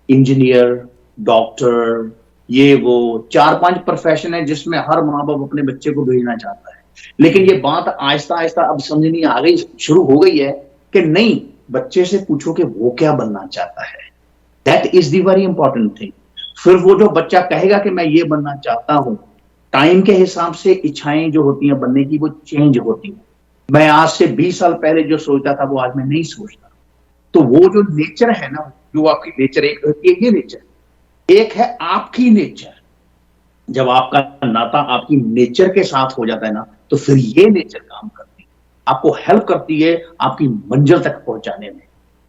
इंजीनियर, डॉक्टर, ये वो चार पांच प्रोफेशन है जिसमें हर माँ बाप अपने बच्चे को भेजना चाहता है। लेकिन ये बात आहिस्ता आहिस्ता अब समझनी आ गई, शुरू हो गई है कि नहीं, बच्चे से पूछो कि वो क्या बनना चाहता है। That is the very important thing. फिर वो जो बच्चा कहेगा कि मैं ये बनना चाहता हूं, टाइम के हिसाब से इच्छाएं जो होती हैं बनने की वो चेंज होती हैं। मैं आज से 20 साल पहले जो सोचता था वो आज मैं नहीं सोचता। तो वो जो नेचर है ना, जो आपकी नेचर, एक होती है ये नेचर, एक है आपकी नेचर। जब आपका नाता आपकी नेचर के साथ हो जाता है ना, तो फिर ये नेचर काम करती है, आपको हेल्प करती है आपकी मंजिल तक पहुंचाने में।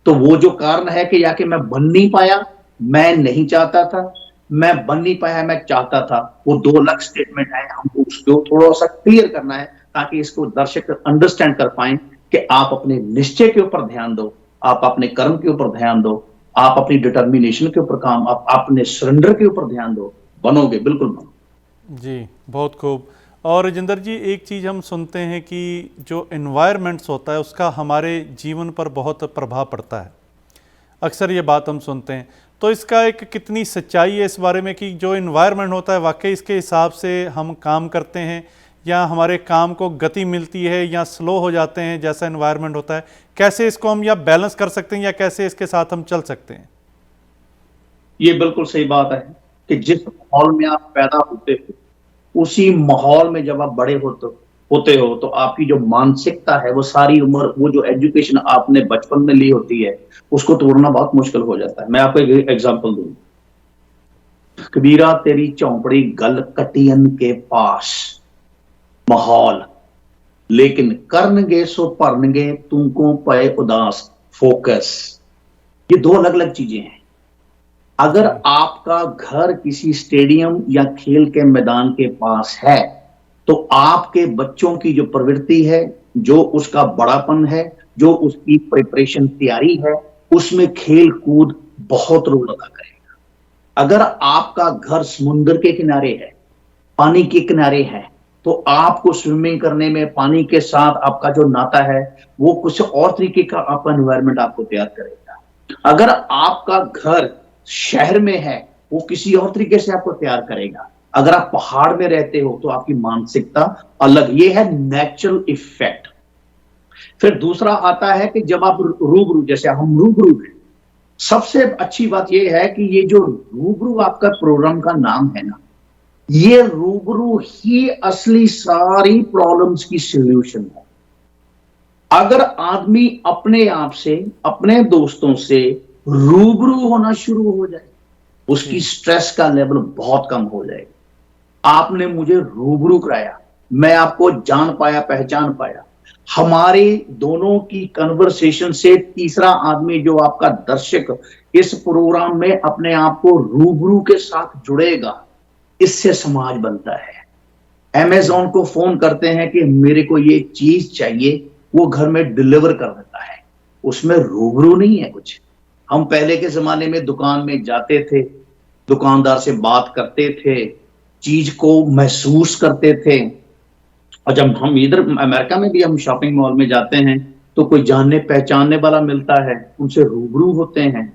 तो वो जो कारण है कि या कि मैं बन नहीं पाया, मैं नहीं चाहता था, मैं बन नहीं पाया, मैं चाहता था, वो दो अलग स्टेटमेंट है, हमको उसको थोड़ा सा क्लियर करना है ताकि इसको दर्शक अंडरस्टैंड कर पाए कि आप अपने निश्चय के ऊपर ध्यान दो, आप अपने कर्म के ऊपर ध्यान दो, आप अपनी डिटर्मिनेशन के ऊपर काम, आप अपने सरेंडर के ऊपर ध्यान दो, बनोगे, बिल्कुल बनोगे। जी, बहुत खूब। और राजेंद्र जी, एक चीज़ हम सुनते हैं कि जो एनवायरनमेंट्स होता है उसका हमारे जीवन पर बहुत प्रभाव पड़ता है, अक्सर ये बात हम सुनते हैं। तो इसका एक कितनी सच्चाई है इस बारे में कि जो एनवायरनमेंट होता है वाकई इसके हिसाब से हम काम करते हैं, या हमारे काम को गति मिलती है या स्लो हो जाते हैं जैसा एनवायरनमेंट होता है? कैसे इसको हम या बैलेंस कर सकते हैं या कैसे इसके साथ हम चल सकते हैं? ये बिल्कुल सही बात है कि जिस माहौल में आप पैदा होते हो, उसी माहौल में जब आप बड़े होते हो तो आपकी जो मानसिकता है वो सारी उम्र, वो जो एजुकेशन आपने बचपन में ली होती है उसको तोड़ना बहुत मुश्किल हो जाता है। मैं आपको एक एग्जांपल दूं, कबीरा तेरी चौपड़ी गल कटियन के पास, माहौल, लेकिन करनगे सो भरनगे तुमको पे उदास, फोकस। ये दो अलग अलग चीजें हैं। अगर आपका घर किसी स्टेडियम या खेल के मैदान के पास है तो आपके बच्चों की जो प्रवृत्ति है, जो उसका बड़ापन है, जो उसकी प्रिपरेशन तैयारी है, उसमें खेल कूद बहुत रोल अदा करेगा। अगर आपका घर समुद्र के किनारे है, पानी के किनारे है, तो आपको स्विमिंग करने में पानी के साथ आपका जो नाता है वो कुछ और तरीके का आपका एनवायरनमेंट आपको तैयार करेगा। अगर आपका घर शहर में है, वो किसी और तरीके से आपको तैयार करेगा। अगर आप पहाड़ में रहते हो तो आपकी मानसिकता अलग, ये है नेचुरल इफेक्ट। फिर दूसरा आता है कि जब आप रूबरू, जैसे हम रूबरू हैं, सबसे अच्छी बात यह है कि ये जो रूबरू आपका प्रोग्राम का नाम है ना, ये रूबरू ही असली सारी प्रॉब्लम्स की सॉल्यूशन है। अगर आदमी अपने आप से, अपने दोस्तों से रूबरू होना शुरू हो जाए, उसकी स्ट्रेस का लेवल बहुत कम हो जाएगा। आपने मुझे रूबरू कराया, मैं आपको जान पाया, पहचान पाया। हमारे दोनों की कन्वर्सेशन से तीसरा आदमी जो आपका दर्शक इस प्रोग्राम में अपने आप को रूबरू के साथ जुड़ेगा, इससे समाज बनता है। अमेज़न को फोन करते हैं कि मेरे को ये चीज चाहिए, वो घर में डिलीवर कर देता है, उसमें रूबरू नहीं है कुछ। हम पहले के जमाने में दुकान में जाते थे, दुकानदार से बात करते थे, चीज को महसूस करते थे। और जब हम इधर अमेरिका में भी हम शॉपिंग मॉल में जाते हैं तो कोई जानने पहचानने वाला मिलता है, उनसे रूबरू होते हैं।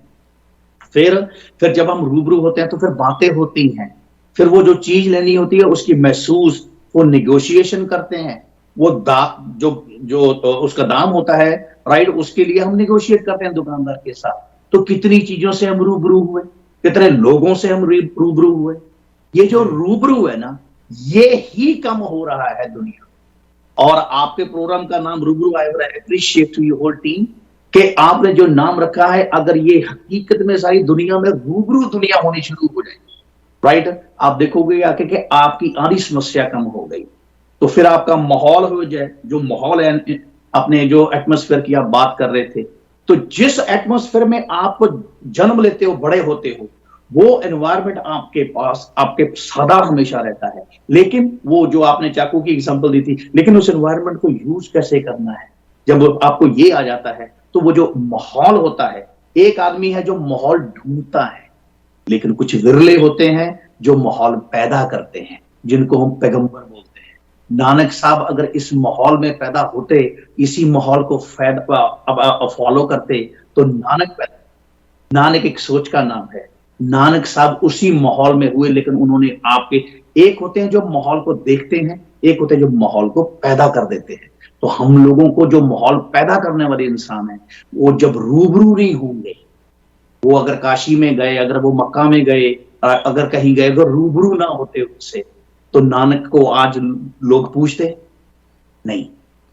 फिर जब हम रूबरू होते हैं तो फिर बातें होती हैं, फिर वो जो चीज लेनी होती है उसकी महसूस, वो निगोशिएशन करते हैं, वो जो उसका दाम होता है, राइट, उसके लिए हम निगोशिएट करते हैं दुकानदार के साथ। तो कितनी चीजों से हम रूबरू हुए, कितने लोगों से हम रूबरू हुए। ये जो रूबरू है ना, ये ही कम हो रहा है दुनिया। और आपके प्रोग्राम का नाम रूबरू आया, appreciate to your whole team कि आपने जो नाम रखा है, अगर ये हकीकत में सारी दुनिया में रूबरू दुनिया होनी शुरू हो जाएगी, राइट, आप देखोगे आके कि आपकी आधी समस्या कम हो गई। तो फिर आपका माहौल हो जाए, जो माहौल है, अपने जो एटमॉस्फेयर की आप बात कर रहे थे, तो जिस एटमॉस्फेयर में आप जन्म लेते हो, बड़े होते हो, वो एनवायरनमेंट आपके पास, आपके सदा हमेशा रहता है। लेकिन वो जो आपने चाकू की एग्जांपल दी थी, लेकिन उस एनवायरनमेंट को यूज कैसे करना है, जब आपको ये आ जाता है तो वो जो माहौल होता है, एक आदमी है जो माहौल ढूंढता है, लेकिन कुछ विरले होते हैं जो माहौल पैदा करते हैं, जिनको हम पैगंबर बोलते हैं। नानक साहब अगर इस माहौल में पैदा होते, इसी माहौल को फॉलो करते, तो नानक एक सोच का नाम है। नानक साहब उसी माहौल में हुए, लेकिन उन्होंने आपके, एक होते हैं जो माहौल को देखते हैं, एक होते हैं जो माहौल को पैदा कर देते हैं। तो हम लोगों को जो माहौल पैदा करने वाले इंसान हैं, वो जब रूबरू नहीं होंगे, वो अगर काशी में गए, अगर वो मक्का में गए, अगर कहीं गए, अगर रूबरू ना होते उससे, तो नानक को आज लोग पूछते नहीं।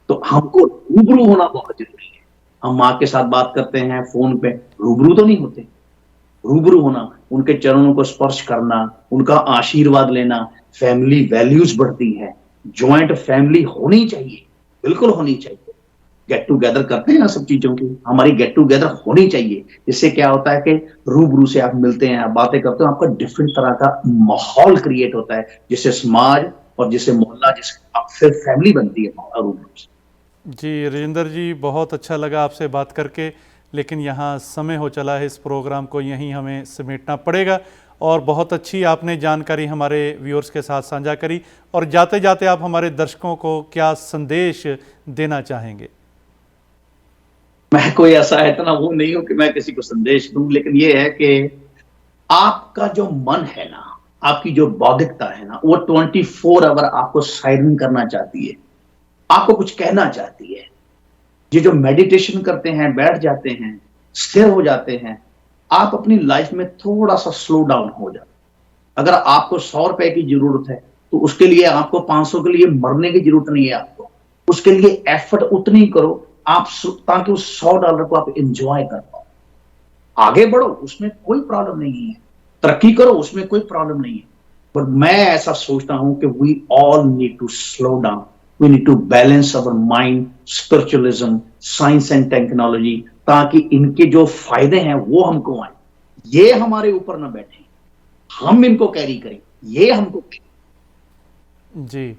तो हमको रूबरू होना बहुत जरूरी है। हम माँ के साथ बात करते हैं फोन पे, रूबरू तो नहीं होते। रूबरू होना, उनके चरणों को स्पर्श करना, उनका आशीर्वाद लेना, फैमिली वैल्यूज बढ़ती है। ज्वाइंट फैमिली होनी चाहिए, बिल्कुल होनी चाहिए। गेट टुगेदर करते हैं ना सब चीजों की, हमारी गेट टुगेदर होनी चाहिए। इससे क्या होता है कि रूबरू से आप मिलते हैं, आप बातें करते हो, आपका डिफरेंट तरह का माहौल क्रिएट होता है, जिससे समाज और जिससे मोहल्ला, जिससे फिर फैमिली बनती है रूबरू से। जी राजेंद्र जी, बहुत अच्छा लगा आपसे बात करके, लेकिन यहाँ समय हो चला है, इस प्रोग्राम को यहीं हमें समेटना पड़ेगा। और बहुत अच्छी आपने जानकारी हमारे व्यूअर्स के साथ साझा करी। और जाते जाते आप हमारे दर्शकों को क्या संदेश देना चाहेंगे? मैं कोई ऐसा इतना वो नहीं हूं कि मैं किसी को संदेश दूं, लेकिन ये है कि आपका जो मन है ना, आपकी जो बौद्धिकता है ना, वो 24 आवर आपको साइलेंट करना चाहती है, आपको कुछ कहना चाहती है। ये जो मेडिटेशन करते हैं, बैठ जाते हैं, स्थिर हो जाते हैं, आप अपनी लाइफ में थोड़ा सा स्लो डाउन हो जाते। अगर आपको 100 रुपए की जरूरत है, तो उसके लिए आपको 500 के लिए मरने की जरूरत नहीं है। आपको उसके लिए एफर्ट उतनी करो आप, ताकि उस $100 को आप एंजॉय कर पाओ। आगे बढ़ो, उसमें कोई प्रॉब्लम नहीं है, तरक्की करो, उसमें कोई प्रॉब्लम नहीं है। बट मैं ऐसा सोचता हूं कि we all need to slow down, we need to balance our mind, spiritualism, science and technology, ताकि इनके जो फायदे हैं वो हमको आए। ये हमारे ऊपर ना बैठे, हम इनको कैरी करें, ये हमको। जी,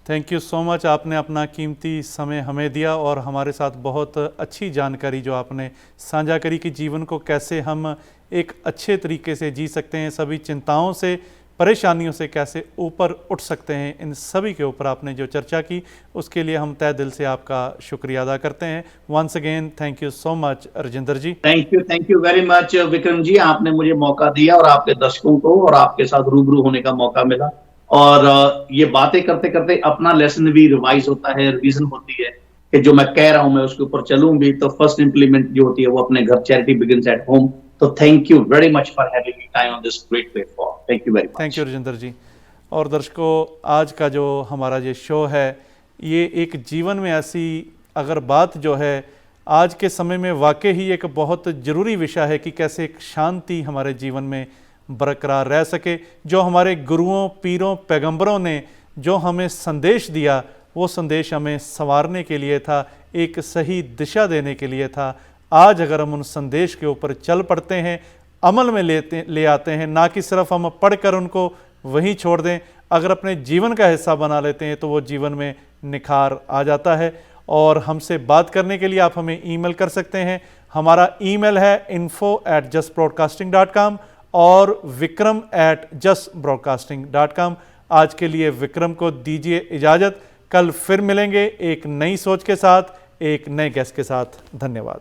थैंक यू सो मच। आपने अपना कीमती समय हमें दिया और हमारे साथ बहुत अच्छी जानकारी जो आपने साझा करी कि जीवन को कैसे हम एक अच्छे तरीके से जी सकते हैं, सभी चिंताओं से, परेशानियों से कैसे ऊपर उठ सकते हैं, इन सभी के ऊपर आपने जो चर्चा की, उसके लिए हम तहे दिल से आपका शुक्रिया अदा करते हैं। Once again thank you so much Rajendra ji. Thank you very much Vikram ji, आपने मुझे मौका दिया और आपके दर्शकों को और आपके साथ रूबरू होने का मौका मिला। और ये बातें करते करते अपना लेसन भी रिवाइज होता है, रिवीजन होती है कि जो मैं कह रहा हूं मैं उसके ऊपर चलूं भी। तो फर्स्ट इंप्लीमेंट जो होती है वो अपने घर, चैरिटी बिगिंस एट होम। तो thank you very much for having me time on this great platform. Thank you very much. Thank you Rajendra ji. और दर्शकों, आज का जो हमारा ये शो है, ये एक जीवन में ऐसी अगर बात जो है आज के समय में वाकई ही एक बहुत ज़रूरी विषय है कि कैसे एक शांति हमारे जीवन में बरकरार रह सके। जो हमारे गुरुओं, पीरों, पैगंबरों ने जो हमें संदेश दिया, वो संदेश हमें संवारने के लिए था, एक सही दिशा देने के लिए था। आज अगर हम उन संदेश के ऊपर चल पड़ते हैं, अमल में ले आते हैं, ना कि सिर्फ हम पढ़कर उनको वहीं छोड़ दें, अगर अपने जीवन का हिस्सा बना लेते हैं, तो वो जीवन में निखार आ जाता है। और हमसे बात करने के लिए आप हमें ईमेल कर सकते हैं। हमारा ईमेल है info@justbroadcasting.com और vikram@justbroadcasting.com। आज के लिए विक्रम को दीजिए इजाज़त। कल फिर मिलेंगे एक नई सोच के साथ, एक नए गेस्ट के साथ। धन्यवाद।